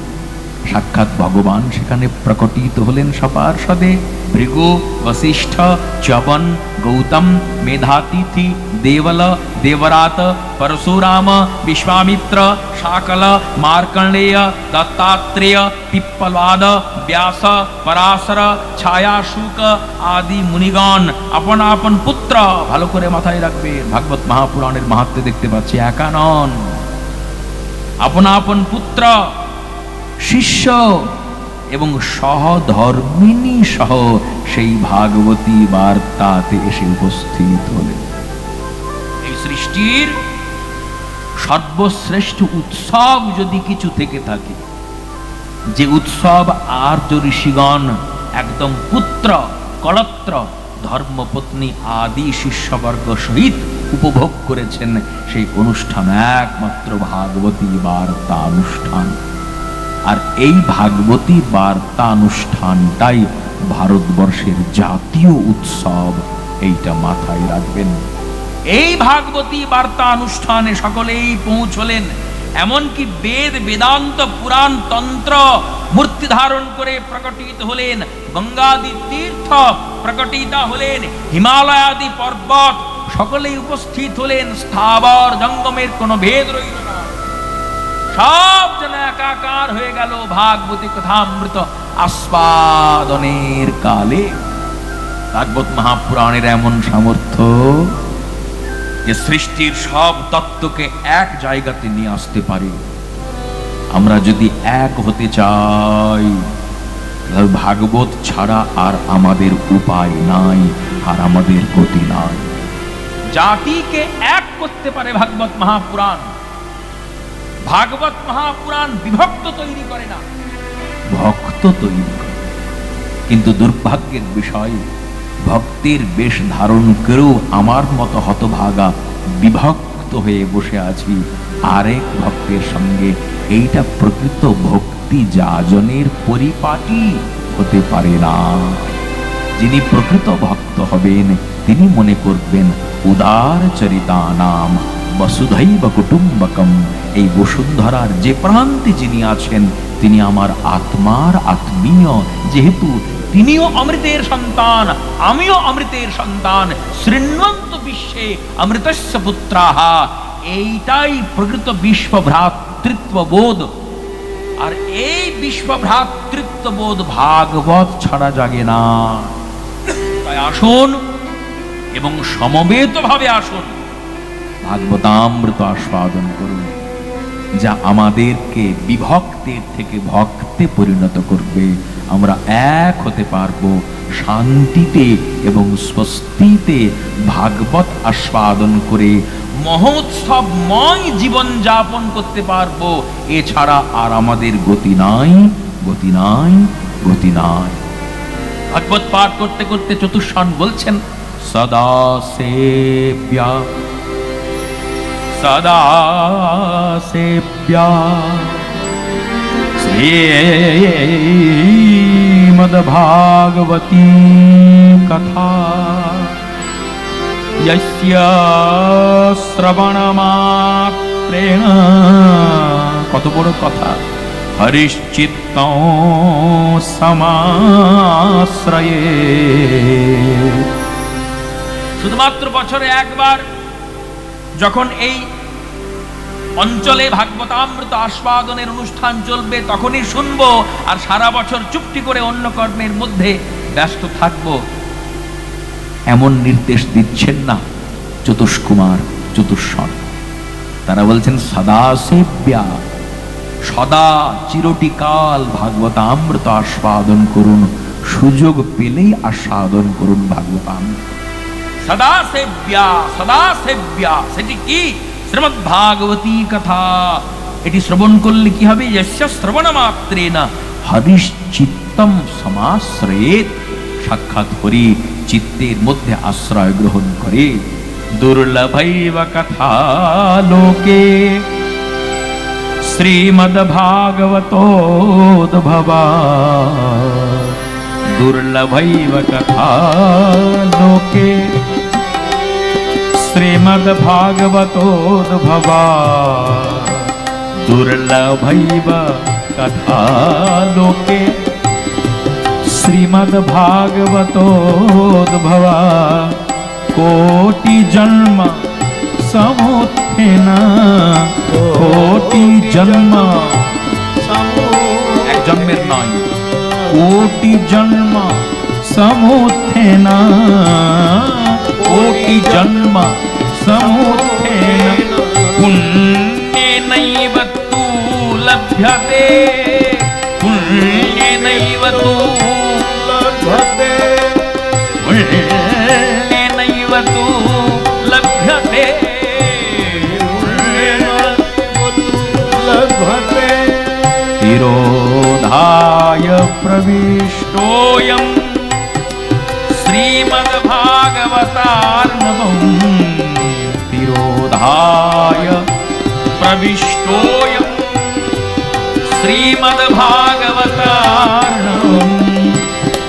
সাক্ষাৎ ভগবান সেখানে প্রকটিত হলেন সপার্ষদে। ভৃগু, বশিষ্ঠ, চ্যবন, গৌতম, মেধাতিথি, দেবল, দেবরাত, পরশুরাম, विश्वामित्र, शाकल, मार्कंडेय, दत्तात्रेय, पिप्पलाद, व्यास, पराशर, छायाशुक आदि मुनिगण अपन अपन पुत्र, ভালো করে মাথায় রাখবে, ভাগবত মহাপুরাণের মাহাত্ম্য দেখতে পাচ্ছি একা নন, আপন আপন পুত্র, শিষ্য এবং সহধর্মিনী সহ সেই ভাগবতী বার্তাতে এসে উপস্থিত হলেন। এই সৃষ্টির সর্বশ্রেষ্ঠ উৎসব যদি কিছু থেকে থাকে, যে উৎসব আর্য ঋষিগণ একদম পুত্র কলত্র ধর্মপত্নী আদি শিষ্যবর্গ সহিত উপভোগ করেছেন, সেই অনুষ্ঠান একমাত্র ভাগবতী বার্তা অনুষ্ঠান। আর এই ভাগবতী বার্তা অনুষ্ঠানটাই ভারতবর্ষের জাতীয় উৎসব, এইটা মাথায় রাখবেন। এই ভাগবতী বার্তা অনুষ্ঠানে সকলেই পৌঁছলেন, এমনকি বেদ বেদান্ত পুরাণ তন্ত্র মূর্তি ধারণ করে প্রকটিত হলেন, গঙ্গাদি তীর্থ প্রকটিত হলেন, হিমালয়াদি পর্বত সকলেই উপস্থিত হলেন। স্থাবর জঙ্গমের কোনো ভেদ রইল না, সব যেন একাকার হয়ে গেল ভাগবতী কথামৃত আস্বাদনের কালে। ভাগবত মহাপুরাণের এমন সামর্থ্য যে সৃষ্টির সব তত্ত্বকে এক জায়গাতে নিয়ে আসতে পারে। আমরা যদি এক হতে চাই, তাহলে ভাগবত ছাড়া আর আমাদের উপায় নাই, আর আমাদের গতি নাই। জাতিকে এক করতে পারে ভাগবত মহাপুরাণ। ভাগবত মহাপুরাণ বিভক্ত তৈরি করে না, ভক্ত তৈরি করে। কিন্তু দুর্ভাগ্যের বিষয়, ভক্তের বেশ ধারণ করেও আমার মতো হতভাগা বিভক্ত হয়ে বসে আছি আরেক ভক্তের সঙ্গে। এইটা প্রকৃত ভক্তি যাজনের পরিপাটি হতে পারে না। যিনি প্রকৃত ভক্ত হবেন তিনি মনে করবেন উদার চরিতা নাম বসুধৈব কুটুম্বকম। এই বসুন্ধরার যে প্রান্তে যিনি আছেন তিনি আমার আত্মার আত্মীয়। যেহেতু তিনিও অমৃতের সন্তান, আমিও অমৃতের সন্তান, শৃণ্বন্ত বিশ্বে অমৃতস্য পুত্রাহা। এইটাই প্রকৃত বিশ্ব ভ্রাতৃত্ববোধ। আর এই বিশ্ব ভ্রাতৃত্ববোধ ভাগবত ছাড়া জাগে না। তাই আসুন এবং সমবেত ভাবে আসুন, ভাগবতামৃত আস্বাদন করুন, যা আমাদেরকে বিভক্তের থেকে ভক্তে পরিণত করবে। আমরা এক হতে পারবো, শান্তিতে এবং স্বস্তিতে ভাগবত আস্বাদন করে মহোৎসবময় জীবন যাপন করতে পারবো। এছাড়া আর আমাদের গতি নাই, গতি নাই, গতি নাই। ভাগবত পাঠ করতে করতে চতুষ্ষণ বলছেন, সদা সেব্যা সদা সেব্যা শ্রীমদ্ভাগবতী কথা यस्य শ্রবণমাত্রেণ। কত বড় কথা! হরিশ্চিত্তং সমাশ্রয়ে। শুধুমাত্র বছরে একবার যখন এই অঞ্চলে ভাগবতামৃত আস্বাদনের অনুষ্ঠান চলবে তখনই শুনবো, আর সারা বছর চুপটি করে অন্য কর্মের মধ্যে ব্যস্ত থাকবো, এমন নির্দেশ দিচ্ছেন না চতুষ্কুমার চতুষ্ষণ। তারা বলছেন সদা সেব্যা, সদা চিরটিকাল ভাগবতামৃত আস্বাদন করুন, সুযোগ পেলেই আস্বাদন করুন ভাগবতামৃত। সদা সেব্যা, সদা সেব্যা, সেটি কি? শ্রীমদ্ ভাগবতী কথা। এটি শ্রবণ করলে কি হবে? যস্য শ্রবণ মাত্রেণ হরিশ্চিত্তম সমাশ্রয়েৎ। সাক্ষাৎ হরি চিত্তের মধ্যে আশ্রয় গ্রহণ করে। দুর্লভৈব কথা লোকে শ্রীমদ্ ভাগবতোদ্ভবা। দুর্লভৈব কথা লোকে শ্রীমদ্ ভাগবতোদ্ভবা। দুর্লভৈব কথা লোকে শ্রীমদ্ ভাগবতোদ্ভবা। কোটি জন্ম সমুত্থেন, কোটি জন্ম, এক জন্মের নয়, কোটি জন্ম সমুত্থেন, কোটি জন্ম সমুত্থেন। পুণ্যেনৈব তু লভ্যতে, পুণ্যেনৈব তু লভ্যতে, পুণ্যেনৈব তু লভ্যতে, লভ্যতে। তিরোধায় প্রবিষ্টোऽয়ಂ শ্রীমদ্ভাগবতার্ণবম। তিরোধায় প্রবিষ্টোऽয়ম শ্রীমদ্ভাগবতার্ণবম।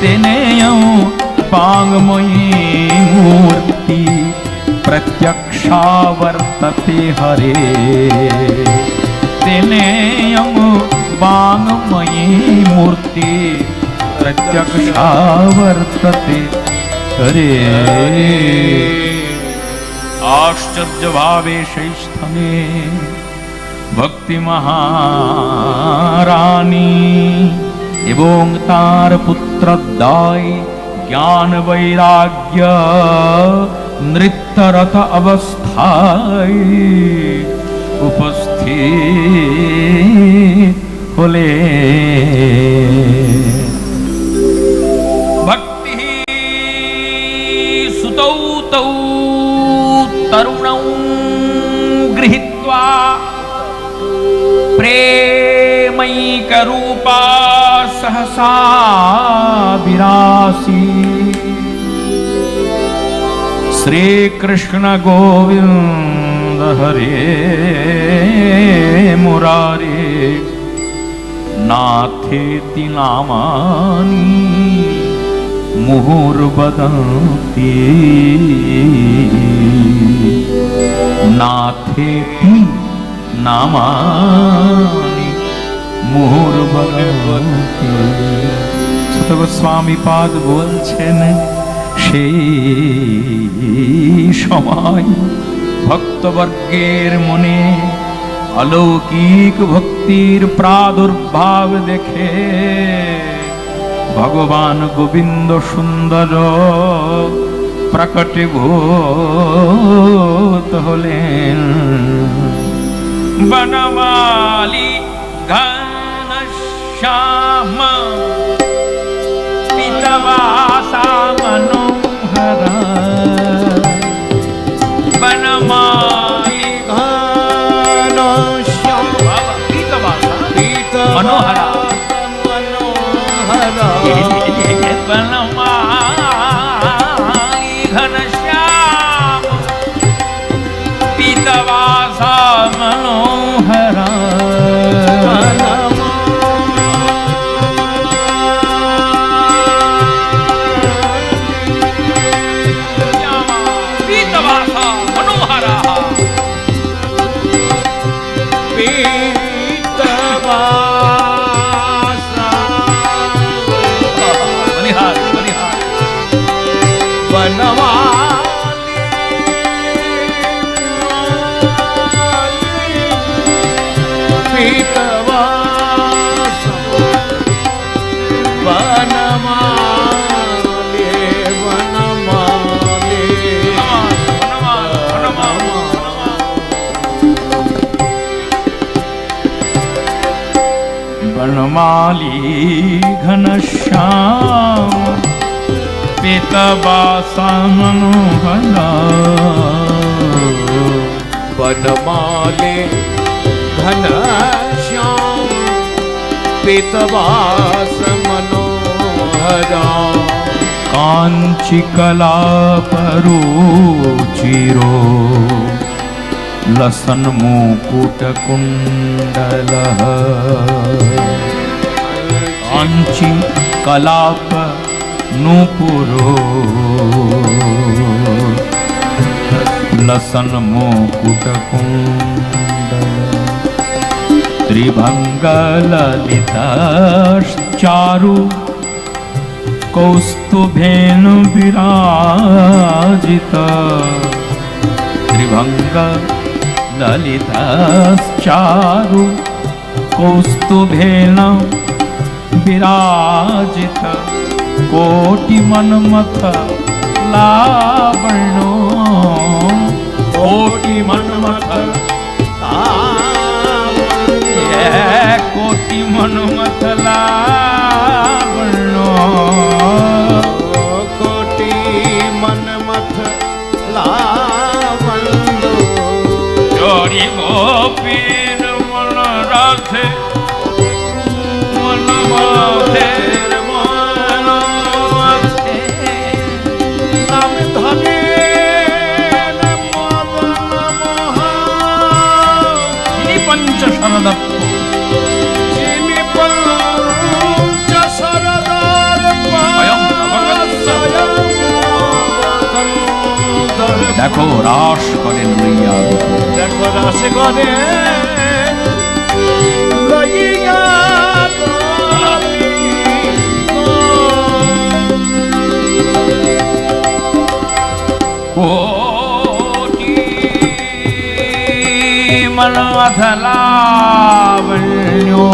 तेनेयं वाङ्मयी मूर्ति प्रत्यक्षा वर्तते हरे। तेनेयं वाङ्मयी मूर्ति प्रत्यक्षा वर्तते हरे। आश्चर्य भावे সেই স্থানে ভক্তি মহারানী এবং তার পুত্রদ্বয় জ্ঞান বৈরাগ্য নৃত্যরত অবস্থায় উপস্থিত হলে ভক্তি সুতৌ তৌ তরুণৌ গৃহীত্বা प्रेमैकरूपा सहसा विरासी श्रीकृष्ण गोविंद हरे मुरारे नाथेति नामानि मुहुर्वदन्ति नाथेति नामानि মুহুর্বদন্তি। ছোট গোস্বামী পাদ বলছেন সেই সময় ভক্তবর্গের মনে অলৌকিক ভক্তির প্রাদুর্ভাব দেখে ভগবান গোবিন্দ সুন্দর প্রকটীভূত হলেন। বনমালী ঘনশ্যাম পিতবাসা মনোহর বনমালী ঘনশ্যাম পিতবাসা মনোহর বনমালী ঘনশ্যাম পিতবাসা মনোহর वनमाली घनश्याम पीतवासा मनोहर वनमाले घनश्याम पीतवास मनोहरा कांची कलापरुचिरो लसन मुकुट कुंडल कांची कलाप नूपुरो लसन मुकुट कुंडल त्रिभंग ललिता चारु कौस्तुभेन विराजिता त्रिभंग ललिताश्चारु कौस्तुभेन विराजित कोटि मनमथ लावण्यो कोटि मनमथ कोटि मनमथ लावण्यो कोटि मनमथ लावण्यो जोड़ी गोपीर मन राधे मन माधे मन माधे नाम धने मदन मोहन पंच शरदत्व जिनि पंच शरदार देखो रास करें लइया देखो रास करें लइया कोटि श्रीमन्नाथ लावण्यो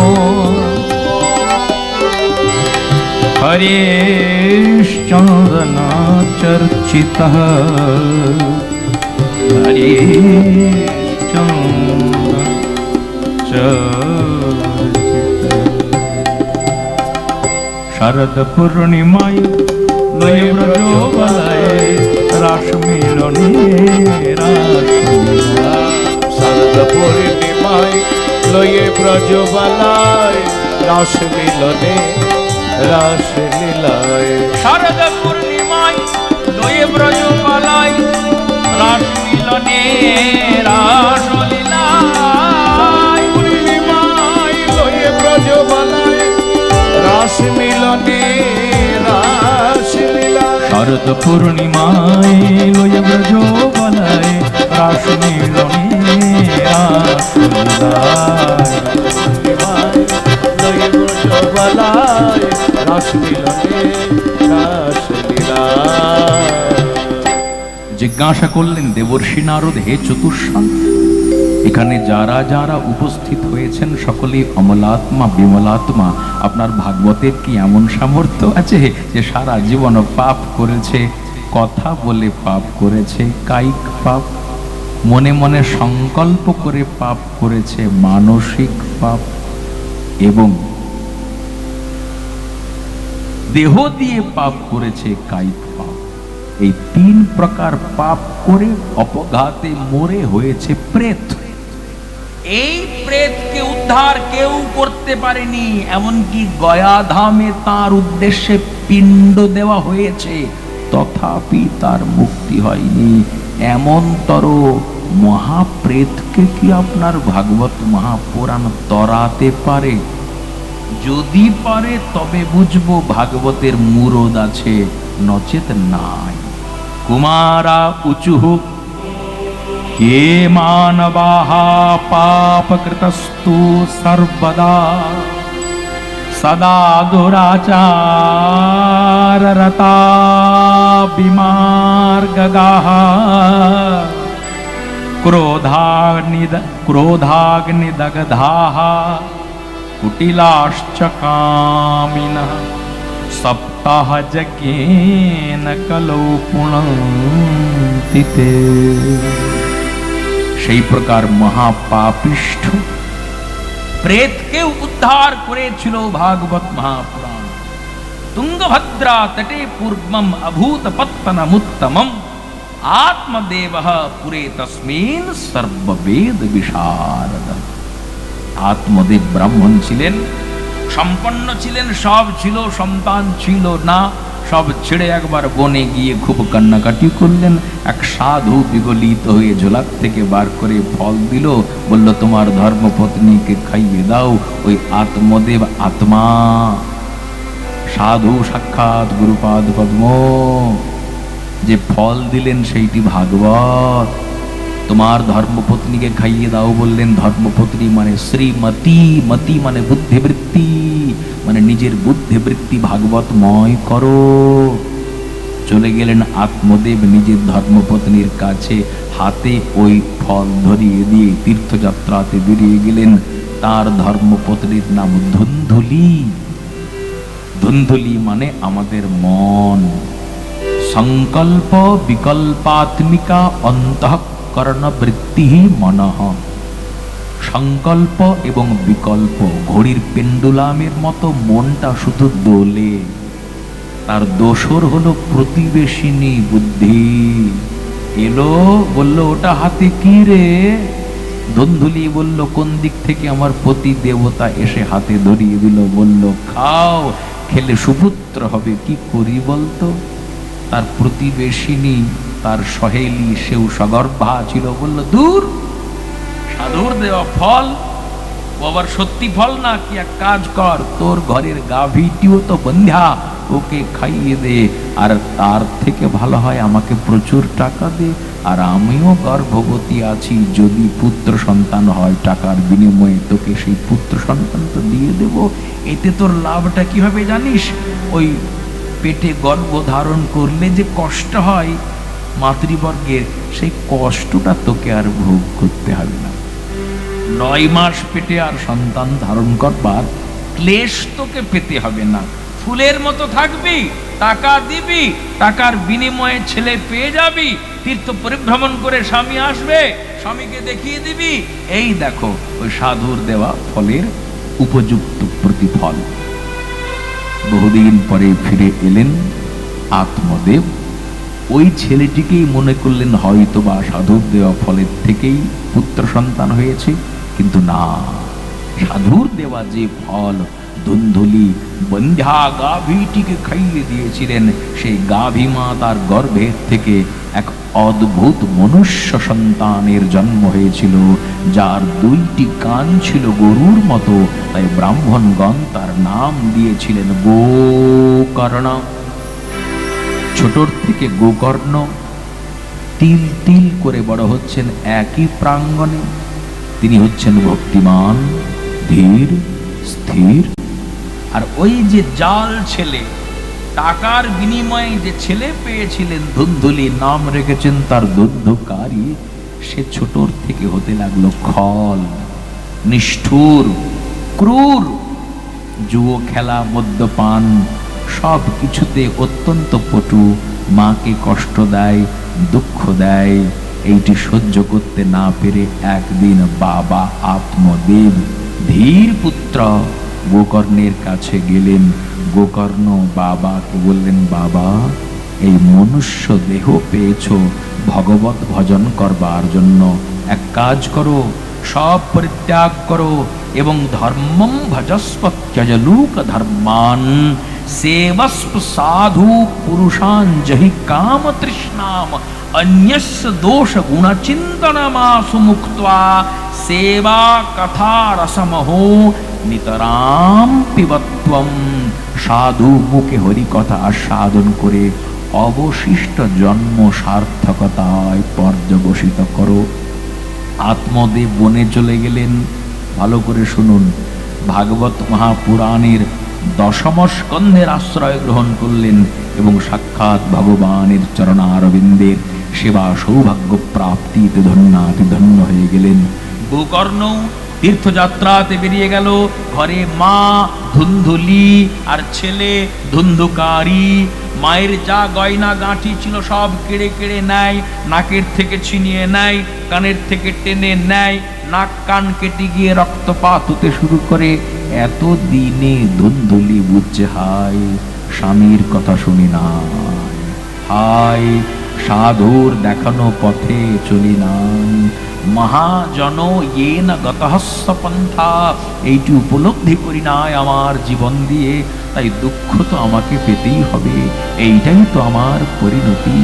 हरिश्चंदन चर्चितः हरिश्चंदन शरद पूर्णिमाय लय ब्रजोबलाय रास मिलने শরদ পূর্ণিমায় লয়ে ব্রজবালায় রাস মিলনে রাস লীলায় शरद पूर्णिमाय लय ब्रजोबलाय रास मिलने रास लीलाय পূর্ণিমায় লয়ে ব্রজবালায় রাস মিলনে রাস লীলায় शरद पूर्णिमाय लय ब्रजोबलाय रास मिलने रास लीलाय লয়ে ব্রজবালায় রাস মিলনে রাস লীলায় জিজ্ঞাসা করলেন দেবর্ষি নারদ, হে চতুষ্শান্ত, এখানে যারা যারা উপস্থিত হয়েছেন সকলেই অমলাত্মা বিমলাত্মা, আপনার ভাগবতের কি এমন সামর্থ্য আছে যে সারা জীবন পাপ করেছে, কথা বলে পাপ করেছে, কায়িক পাপ, মনে মনে সংকল্প করে পাপ করেছে, মানসিক পাপ, এবং দেহ দিয়ে পাপ করেছে, কায়িক পাপ, এই তিন প্রকার পাপ করে অপঘাতে মরে হয়েছে প্রেত। এই প্রেতকে উদ্ধার কেউ করতে পারেনি, এমনকি গয়া ধামে তার উদ্দেশ্যে পিণ্ড দেওয়া হয়েছে, তথাপি তার মুক্তি হয়নি। এমনতর মহাপ্রেতকে কি আপনার ভাগবত মহাপুরাণ তরাতে পারে? যদি পারে তবে বুঝবো ভাগবতের মুরদ আছে, নচেত নাই। কুমারা উচুঃ কে মানবাঃ পাপকৃতস্তু সর্বদা সদা দুরাচাররতা বিমার্গগাঃ ক্রোধাগ্নিদগ্ধাঃ কুটিলাশ্চ কামিনঃ সপ্তাহ যজ্ঞেন কলৌ পুনন্তি তে। সেই প্রকার মহাপাপিষ্ঠ প্রেতকে উদ্ধার করেছিল ভাগবত মহাপুরাণ। তুঙ্গভদ্রা তটে পূর্বম অভূত পত্তনমুত্তমম আত্মদেবঃ পুরে তস্মিন সর্ববেদ বিশারদ। আত্মদেব ব্রাহ্মণ ছিলেন, সম্পন্ন ছিলেন, সব ছিল, সন্তান ছিল না, সব ছেড়ে একবার বনে গিয়ে খুব কান্নাকাটি করলেন। এক সাধু বিগলিত হয়ে ঝোলাক থেকে বার করে ফল দিল, বলল তোমার ধর্মপত্নীকে খাইয়ে দাও। ওই আত্মদেব আত্মা সাধু সাক্ষাৎ গুরুপাদ পদ্ম যে ফল দিলেন সেইটি ভাগবত। তোমার ধর্মপত্নীকে খাইয়ে দাও বললেন, ধর্মপত্নী মানে শ্রীমতী, মতি মানে বুদ্ধিবৃত্তি, মানে নিজের বুদ্ধিবৃত্তি ভাগবতময় করো। চলে গেলেন আত্মদেব নিজের ধর্মপত্নীর কাছে, হাতে ওই ফল ধরিয়ে দিয়ে তীর্থযাত্রাতে বেরিয়ে গেলেন। তার ধর্মপত্নীর নাম ধুন্ধুলি। ধুন্ধুলি মানে আমাদের মন। সংকল্প বিকল্পাত্মিকা অন্তঃকরণ বৃত্তি মনঃ। সংকল্প এবং বিকল্প ঘড়ির পেন্ডুলামের মতো মনটা শুধু দোলে। তার দোসর হলো প্রতিবেশিনী বুদ্ধি। এলো, বলল ওটা হাতে কি রে? ধুন্ধুলি বলল কোন দিক থেকে আমার পতি দেবতা এসে হাতে ধরিয়ে দিল, বলল খাও, খেলে সুপুত্র হবে। কি করি বলতো? তার প্রতিবেশিনী, তার সহেলি, সেও সগর্ভা ছিল। বলল দূর, সাধুর দেওয়া ফল, ও আবার সত্যি ফল না, কি এক কাজ কর, তোর ঘরের গাভীটিও তো বন্ধ্যা, ওকে খাইয়ে দে, আর তার থেকে ভালো হয় আমাকে প্রচুর টাকা দে, আর আমিও গর্ভবতী আছি, যদি পুত্র সন্তান হয় টাকার বিনিময়ে তোকে সেই পুত্র সন্তান তো দিয়ে দেব। এতে তোর লাভটা কি হবে জানিস? ওই পেটে গর্ভ ধারণ করলে যে কষ্ট হয় মাতৃবর্গের, সেই কষ্টটা তোকে আর ভোগ করতে হবে না। 9 মাস পেটে আর সন্তান ধারণ করবার ক্লেশ তোকে পেতে হবে না। ফুলের মতো থাকবি, টাকা দিবি, টাকার বিনিময়ে ছেলে পেয়ে যাবি, তীর্থ পরিভ্রমণ করে স্বামী আসবে, স্বামীকে দেখিয়ে দিবি। এই দেখো ওই সাধুর দেওয়া ফলের উপযুক্ত প্রতিফল। বহুদিন পরে ফিরে এলেন আত্মদেব। ওই ছেলেটিকেই মনে করলেন হয়তো বা সাধুর দেওয়া ফলের থেকেই পুত্র সন্তান হয়েছে, কিন্তু না, সাধুর দেওয়া যে ফল ধুন্ধুলি বন্ধ্যা গাভীটিকে খাইয়ে দিয়েছিলেন, সেই গাভী মা তার গর্ভের থেকে এক অদ্ভুত মনুষ্য সন্তানের জন্ম হয়েছিল, যার 2টি কান ছিল গরুর মতো। তাই ব্রাহ্মণগণ তার নাম দিয়েছিলেন গোকর্ণ। ছোটর থেকে গোকর্ণ তিল তিল করে বড় হচ্ছেন একই প্রাঙ্গণে। তিনি হচ্ছেন ভক্তিমান, ধীর, স্থির। আর ওই যে জাল ছেলে, টাকার বিনিময়ে যে ছেলে পেয়েছিলেন ধুন্ধুলি, নাম রেখেছেন তার ধুন্ধুকারী, সে ছোটর থেকে হতে লাগলো খল, নিষ্ঠুর, ক্রূর। জুয়ো খেলা, মদ্যপান সব কিছুতে অত্যন্ত পটু, মাকে কষ্ট দেয়, দুঃখ দেয়। এইটি সহ্য করতে না পেরে একদিন বাবা আত্মদেব ধীর পুত্র গোকর্ণের কাছে গেলেন। গোকর্ণ বাবাকে বললেন, বাবা, এই মনুষ্য দেহ পেয়েছ ভগবত ভজন করবার জন্য, এক কাজ করো, সব পরিত্যাগ করো এবং ধর্মম ভজস্ব ত্যজ লোক ধর্মান সেবস্ব সাধু পুরুষান জহি কাম তৃষ্ণাম अन्यस्य दोष गुण चिंतनमासु मुक्त्वा सेवा कथा रसमहो नितराम पिबत्वम। साधु मुखे हरि कथा आस्वादन करे अवशिष्ट जन्म सार्थकताय पर्यबसित करो। आत्मदेव बने चले गेलेन। भालो करे शुनुन, भागवत महापुराणेर 10ম স্কন্ধের আশ্রয় গ্রহণ করলেন এবং সাক্ষাৎ ভগবানের চরণারবিন্দের সেবা সৌভাগ্য প্রাপ্তিতে ধন্যাতি ধন্য হয়ে গেলেন। গোকর্ণ তীর্থযাত্রাতে বেরিয়ে গেল। ঘরে মা ধুন্ধুলি আর ছেলে ধুন্ধুকারী। মায়ের যা গয়না গাঁঠি ছিল সব কেড়ে কেড়ে নেয়, নাকের থেকে ছিনিয়ে নেয়, কানের থেকে টেনে নেয়, নাক কান কেটে গিয়ে রক্তপাত হতে শুরু করে। এত দিনে ধুন্ধুলি বুঝছে, হায় স্বামীর কথা শুনি না, হায় সাধুর দেখানো পথে চলি না, মহাজন ইয়েন গতহস্য পন্থা, এইটি উপলব্ধি করি নাই আমার জীবন দিয়ে, তাই দুঃখ তো আমাকে পেতেই হবে, এইটাই তো আমার পরিণতি।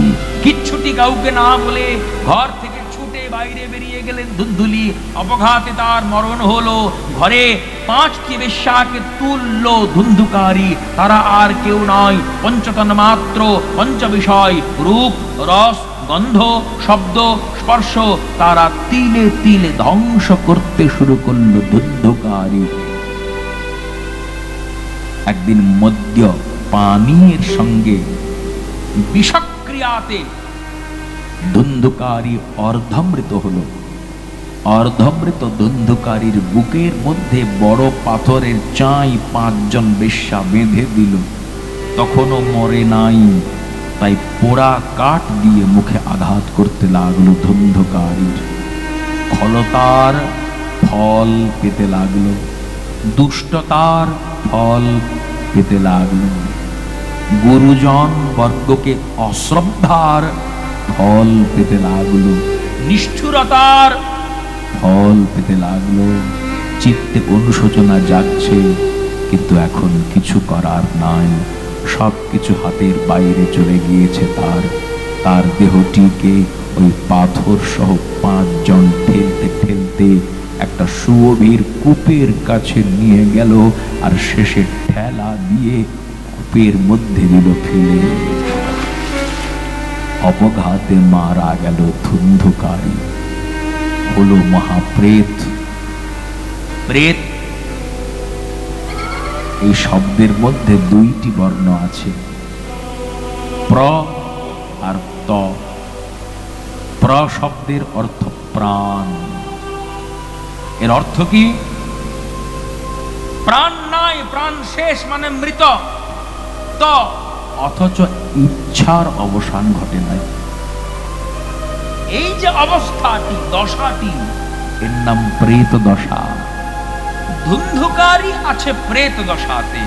কিচ্ছুটি কাউকে না বলে ঘর থেকে ছুটে বাইরে বেরিয়ে গেলেন ধুন্ধুলি। অপঘাতে তার মরণ হলো। ঘরে 5টি বেশ্যাকে তুলল ধুন্ধুকারী। তারা আর কেউ নয়, পঞ্চতন মাত্র, পঞ্চ বিষয়, রূপ, রস, গন্ধ, শব্দ, স্পর্শ। তারা তিলে তিলে ধ্বংস করতে শুরু করলো ধুন্ধুকারী। একদিন মদ্য পানীয়ের সঙ্গে বিষক্রিয়াতে ধুন্ধুকারী অর্ধমৃত হলো। অর্ধমৃত ধুন্ধুকারীর বুকের মধ্যে বড় পাথরের চাই 5 জন বেশ্যা বেঁধে দিল। তখনও মরে নাই, তাই পোড়া কাঠ দিয়ে মুখে আঘাত করতে লাগলো ধুন্ধুকারীর। খলতার ফল পেতে লাগলো, দুষ্টতার ফল পেতে লাগলো, গুরুজন বর্গকে অশ্রদ্ধার ফল পেতে লাগলো, নিষ্ঠুরতার ফল পেতে লাগলো। চিত্তে অনুশোচনা যাচ্ছে, কিন্তু এখন কিছু করার নাই, সবকিছু হাতের বাইরে চলে গিয়েছে। তার দেহটিকে ওই পাথর সহ 5 জন ঠেলতে ঠেলতে একটা সুগভীর কূপের কাছে নিয়ে গেল, আর শেষে ঠেলা দিয়ে কূপের মধ্যে দিল ফেলে। অপঘাতে মারা গেল ধুন্ধুকারী, হলো মহাপ্রেত। প্রেত এই শব্দের মধ্যে 2টি বর্ণ আছে, প্র আর ত। প্র শব্দের অর্থ প্রাণ, এর অর্থ কি? প্রাণ নাই, প্রাণ শেষ মানে মৃত। তো অথচ ইচ্ছার অবসান ঘটে নাই। এই যে অবস্থাটি, দশাটি, এর নাম প্রেত দশা। ধুন্ধুকারী আছে প্রেত দশাতে,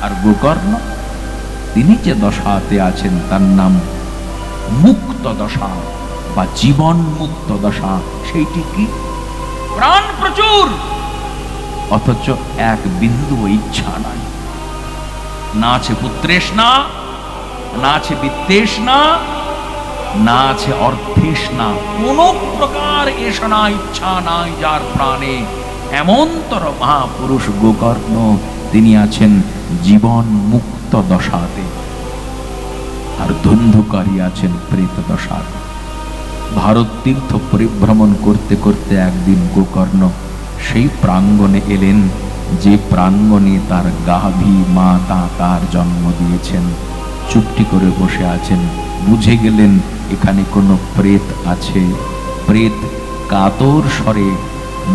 আর গোকর্ণ তিনি যে দশাতে আছেন তার নাম মুক্ত দশা বা জীবন মুক্ত দশা। সেইটি কি? প্রাণ প্রচুর, অথচ এক বিন্দু ইচ্ছা নাই। না আছে পুত্রেষ্ণা, না আছে বিত্তেষ্ণা, না আছে অর্থেষ্ণা, কোন প্রকার এষণা ইচ্ছা নাই যার প্রাণে। এমনতর মহাপুরুষ গোকর্ণ তিনি আছেন জীবন মুক্ত দশাতে, আর ধুন্ধুকারী আছেন প্রেত দশাতে। ভারত তীর্থ পরিভ্রমণ করতে করতে একদিন গোকর্ণ সেই প্রাঙ্গণে এলেন যে প্রাঙ্গণে তার গাভী মাতা তার জন্ম দিয়েছেন। চুপটি করে বসে আছেন। বুঝে গেলেন এখানে কোনো প্রেত আছে। প্রেত কাতর স্বরে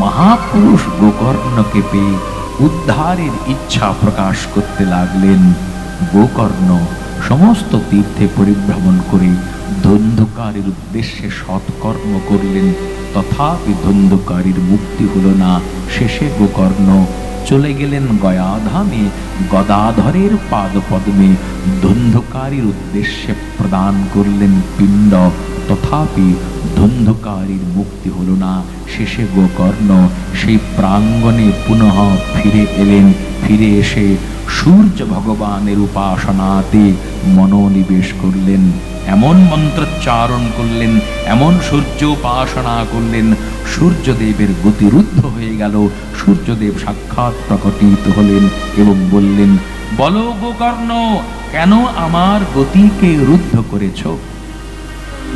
মহাপুরুষ গোকর্ণকে পেয়ে উদ্ধারের ইচ্ছা প্রকাশ করতে লাগলেন। গোকর্ণ সমস্ত তীর্থে পরিভ্রমণ করে ধুন্ধুকারীর উদ্দেশ্যে সৎকর্ম করলেন, তথাপি ধুন্ধুকারীর মুক্তি হল না। শেষে গোকর্ণ চলে গেলেন গয়াধামে, গদাধরের পাদপদ্মে ধুন্ধুকারীর উদ্দেশ্যে প্রদান করলেন পিণ্ড, তথাপি ধুন্ধুকারীর মুক্তি হল না। শেষে গোকর্ণ সেই প্রাঙ্গণে পুনঃ ফিরে এলেন। ফিরে এসে সূর্য ভগবানের উপাসনাতে মনোনিবেশ করলেন, এমন মন্ত্রোচ্চারণ করলেন, এমন সূর্য উপাসনা করলেন, সূর্যদেবের গতিরুদ্ধ হয়ে গেল। সূর্যদেব সাক্ষাৎ প্রকটিত হলেন এবং বললেন, বলো গোকর্ণ, কেন আমার গতিকে রুদ্ধ করেছ?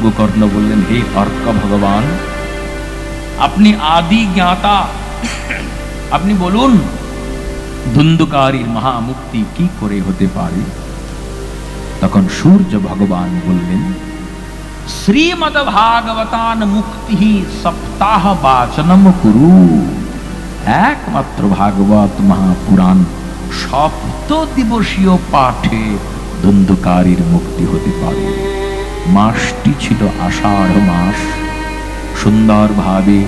গোকর্ণ বললেন, হে অর্ক ভগবান, আপনি আদি জ্ঞাতা, আপনি বলুন ধুন্ধুকারীর মহামুক্তি কি করে হতে পারে? তখন সূর্য ভগবান বললেন, শ্রীমদ ভাগবতান মুক্তি সপ্তাহ বাচনম কুরু। একমাত্র ভাগবত মহাপুরাণ সপ্ত দিবসীয় পাঠে ধুন্ধুকারীর মুক্তি হতে পারে। মাসটি ছিল আষাঢ় মাস। সুন্দরভাবে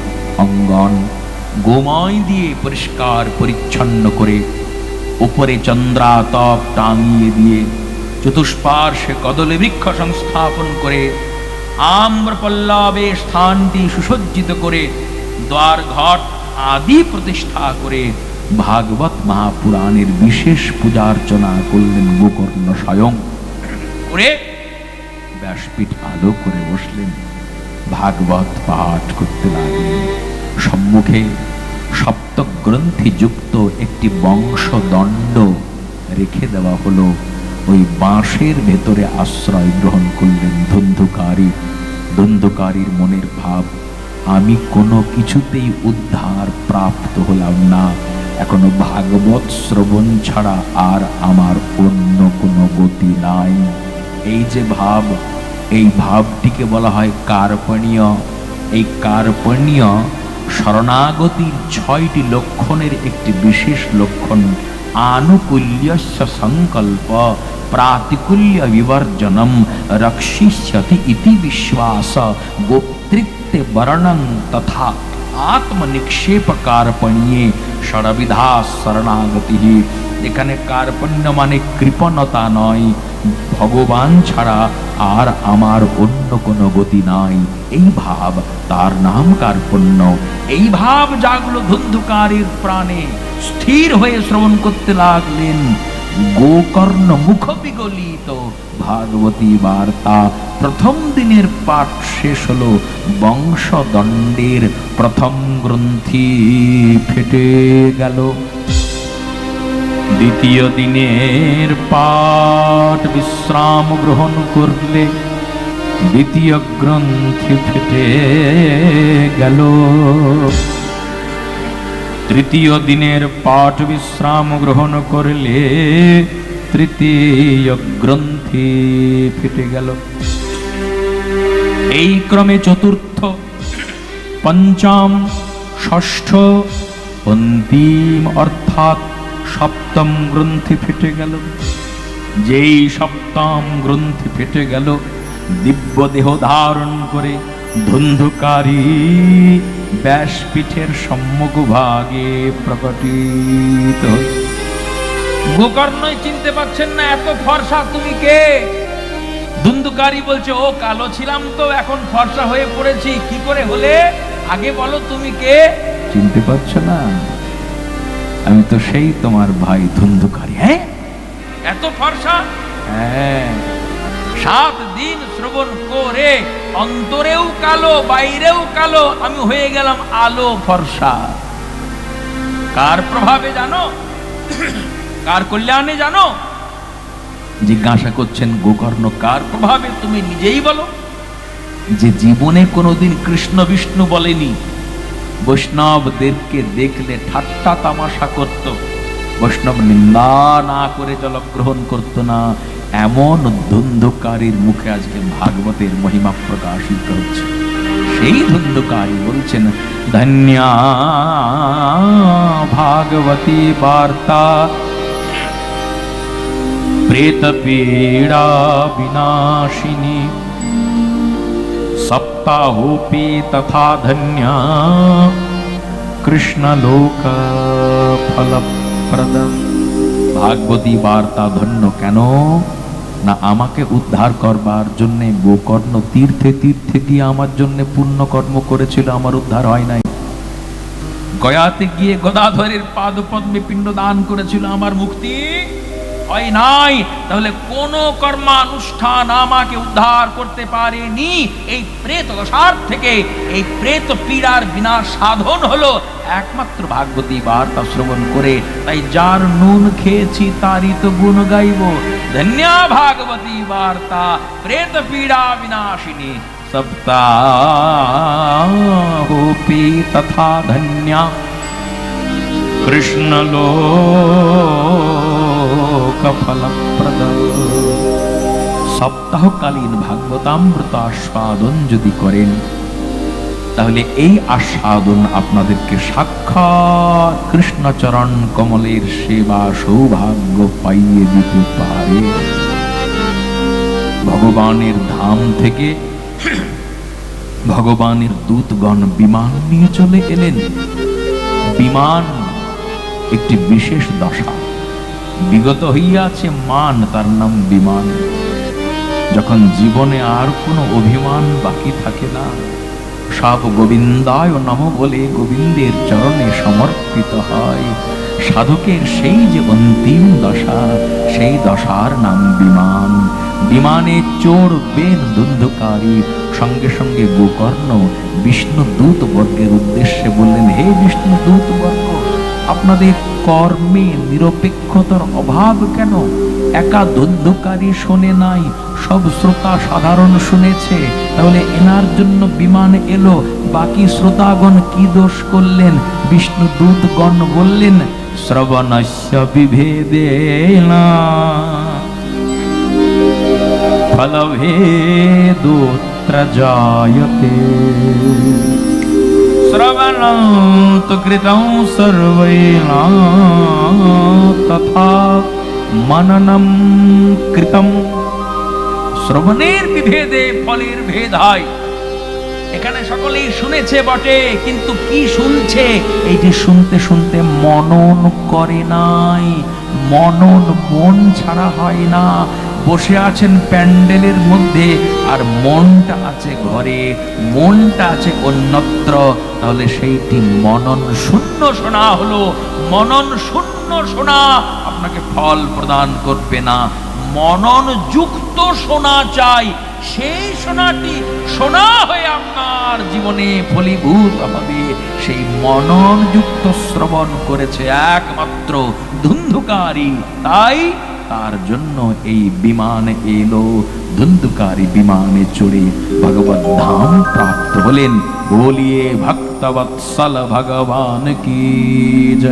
অঙ্গন গোময় দিয়ে পরিষ্কার পরিচ্ছন্ন করে, উপরে চন্দ্রাতপ টাঙিয়ে দিয়ে, চতুষ্পার্শ্বে কদলী বৃক্ষ সংস্থাপন করে, আম্রপল্লবে স্থানটি সুসজ্জিত করে, দ্বার ঘট আদি প্রতিষ্ঠা করে ভাগবত মহাপুরাণের বিশেষ পূজার্চনা করলেন গোকর্ণ স্বয়ং। করে ব্যাসপীঠ আলো করে বসলেন, ভাগবত পাঠ করতে লাগলেন। সম্মুখে সপ্তগ্রন্থি যুক্ত একটি বংশদণ্ড রেখে দেওয়া হলো। ওই বাঁশের ভেতরে আশ্রয় গ্রহণ করলেন ধুন্ধুকারী। ধুন্ধুকারীর মনের ভাব, আমি কোনো কিছুতেই উদ্ধার প্রাপ্ত হলাম না, এখনো ভাগবত শ্রবণ ছাড়া আর আমার অন্য কোনো গতি নাই। এই যে ভাব, এই ভাবটিকে বলা হয় কার্পণ্য। এই কার্পণ্য শরণাগতির 6টি লক্ষণের একটি বিশেষ লক্ষণ। আনুকূল্যস্য সংকল্প, প্রাতিকূল্য বিবর্জনম, রক্ষিষ্যতি ইতি বিশ্বাস, গোপ্তৃত্বে বর্ণং তথা আত্মনিক্ষেপ কার্পণ্যে ষড়বিধা শরণাগতি। এখানে কার্পণ্য মানে কৃপণতা নয়, ভগবান ছাড়া আর আমার অন্য কোনো গতি নাই, এই ভাব, তার নাম কার্পণ্য। এই ভাব জাগলো ধুন্ধুকারীর প্রাণে। স্থির হয়ে শ্রবণ করতে লাগলেন। গোকর্ণ মুখ বিগলিত ভাগবতী বার্তা। প্রথম দিনের পাঠ শেষ হলো, বংশদণ্ডের প্রথম গ্রন্থি ফেটে গেল। দ্বিতীয় দিনের পাঠ বিশ্রাম গ্রহণ করলে দ্বিতীয় গ্রন্থি ফেটে গেল। তৃতীয় দিনের পাঠ বিশ্রাম গ্রহণ করলে তৃতীয় গ্রন্থি ফেটে গেল। এই ক্রমে চতুর্থ, পঞ্চম, ষষ্ঠ অন্তিম অর্থাৎ সপ্তম গ্রন্থি ফেটে গেল। যেই সপ্তম গ্রন্থি ফেটে গেল, দিব্য দেহ ধারণ করে ধুন্ধুকারী ব্যাসপীঠের সম্মুখ ভাগে প্রকটিত। গোকর্ণই চিনতে পারছেন না, এত ফর্সা তুমি কে? ধুন্ধুকারী বলছে, ও কালো ছিলাম তো এখন ফর্সা হয়ে পড়েছি, কি করে হলে? আগে বলো তুমি কে? চিনতে পারছো না? আমি তো সেই তোমার ভাই ধুন্ধুকারী। হ্যাঁ, এত ফর্সা? হ্যাঁ, 7 দিন শ্রবণ করে অন্তরেও কালো বাইরেও কালো, আমি হয়ে গেলাম আলো ফর্সা। কার প্রভাবে জানো? কার কল্যাণে জানো? জিজ্ঞাসা করছেন গোকর্ণ, কার প্রভাবে? তুমি নিজেই বলো। যে জীবনে কোনোদিন কৃষ্ণ বিষ্ণু বলেনি, বৈষ্ণবদেরকে দেখলে ঠাট্টা তামাশা করত, বৈষ্ণব নিন্দা না করে জলগ্রহণ করত না, এমন ধুন্ধুকারীর মুখে আজকে ভাগবতের মহিমা প্রকাশিত হচ্ছে। সেই ধুন্ধুকারী বলছেন, ধন্যা ভাগবতী বার্তা প্রেত পীড়া বিনাশিনী সপ্তাহোপি তথা ধন্যা কৃষ্ণ লোক ফলপ্রদ। ভাগবতী বার্তা ধন্য কেন না, আমাকে উদ্ধার করবার জন্য গোকর্ণ তীর্থে তীর্থে গিয়ে আমার জন্য পুণ্য কর্ম করেছিল, আমার উদ্ধার হয় নাই। গয়াতে গিয়ে গদাধরের পাদপদ্মে পিণ্ড দান করেছিল, আমার মুক্তি হয় নাই। তাহলে কোন কর্মানুষ্ঠান আমাকে উদ্ধার করতে পারেনি। এই প্রেত দশার থেকে, এই প্রেত পীড়ার বিনাশ সাধন হলো একমাত্র ভাগবতী বার্তা শ্রবণ করে। তাই যার নুন খেয়েছি তারই তো গুণ গাইব। ধন্যা ভাগবতী বার্তা প্রেত পীড়া বিনাশিনী সপ্তাহোপি তথা ধন্যা কৃষ্ণ লোক ফলপ্রদ। সপ্তাহকালীন ভাগবতামৃত আস্বাদন যদি করেন, তাহলে এই আস্বাদন আপনাদেরকে সাক্ষাৎ কৃষ্ণচরণ কমলের সেবা সৌভাগ্য পাইয়ে দিতে পারে। ভগবানের ধাম থেকে ভগবানের দূতগণ বিমান নিয়ে চলে এলেন। বিমান একটি বিশেষ দশা, বিগত হইয়াছে মান, তার নাম বিমান। যখন জীবনে আর কোনো অভিমান বাকি থাকে না, সব গোবিন্দায় নম বলে গোবিন্দের চরণে সমর্পিত হয়, সাধকের সেই যে অন্তিম দশা, সেই দশার নাম বিমান। বিমানে চড়বেন ধুন্ধুকারী। সঙ্গে সঙ্গে গোকর্ণ বিষ্ণু দূত বর্গের উদ্দেশ্যে বললেন, হে বিষ্ণু দূত বর্গ, আপনাদের কর্মে নিরপেক্ষতার অভাব কেন? একা ধুন্ধুকারী শোনে নাই, সব শ্রোতা সাধারণ শুনেছে, তাহলে এনার জন্য বিমান এলো, বাকি শ্রোতাগণ কি দোষ করলেন? বিষ্ণু দূতগণ বললেন, শ্রবণস্য বিভেদেনা ফলভেদোত্র জায়তে শ্রবণং তু কৃতং সর্বৈনা তথা মননম কৃতম। শ্রবণের বিভেদে ফলের ভেদ হয়। এখানে সকলেই শুনেছে বটে, কিন্তু কি শুনছে? এইটি শুনতে শুনতে মনন করে নাই। মনন মন ছাড়া হয় না। বসে আছেন প্যান্ডেলের মধ্যে আর মনটা আছে ঘরে, মনটা আছে অন্যত্র, তাহলে সেইটি মনন শূন্য শোনা হলো। মনন শূন্য শোনা আপনাকে ফল প্রদান করবে না। মনন যুক্ত শোনা চাই, সেই শোনাটি শোনা হয়ে আপনার জীবনে ফলীভূত হবে। সেই মনন যুক্ত শ্রবণ করেছে একমাত্র ধুন্ধুকারী, তাই তার জন্য এই বিমান এলো। ধুন্ধুকারী বিমানে চড়ে ভগবত ধাম প্রাপ্ত হলেন। বলিয়ে ভক্তবৎসল ভগবান কি জয়।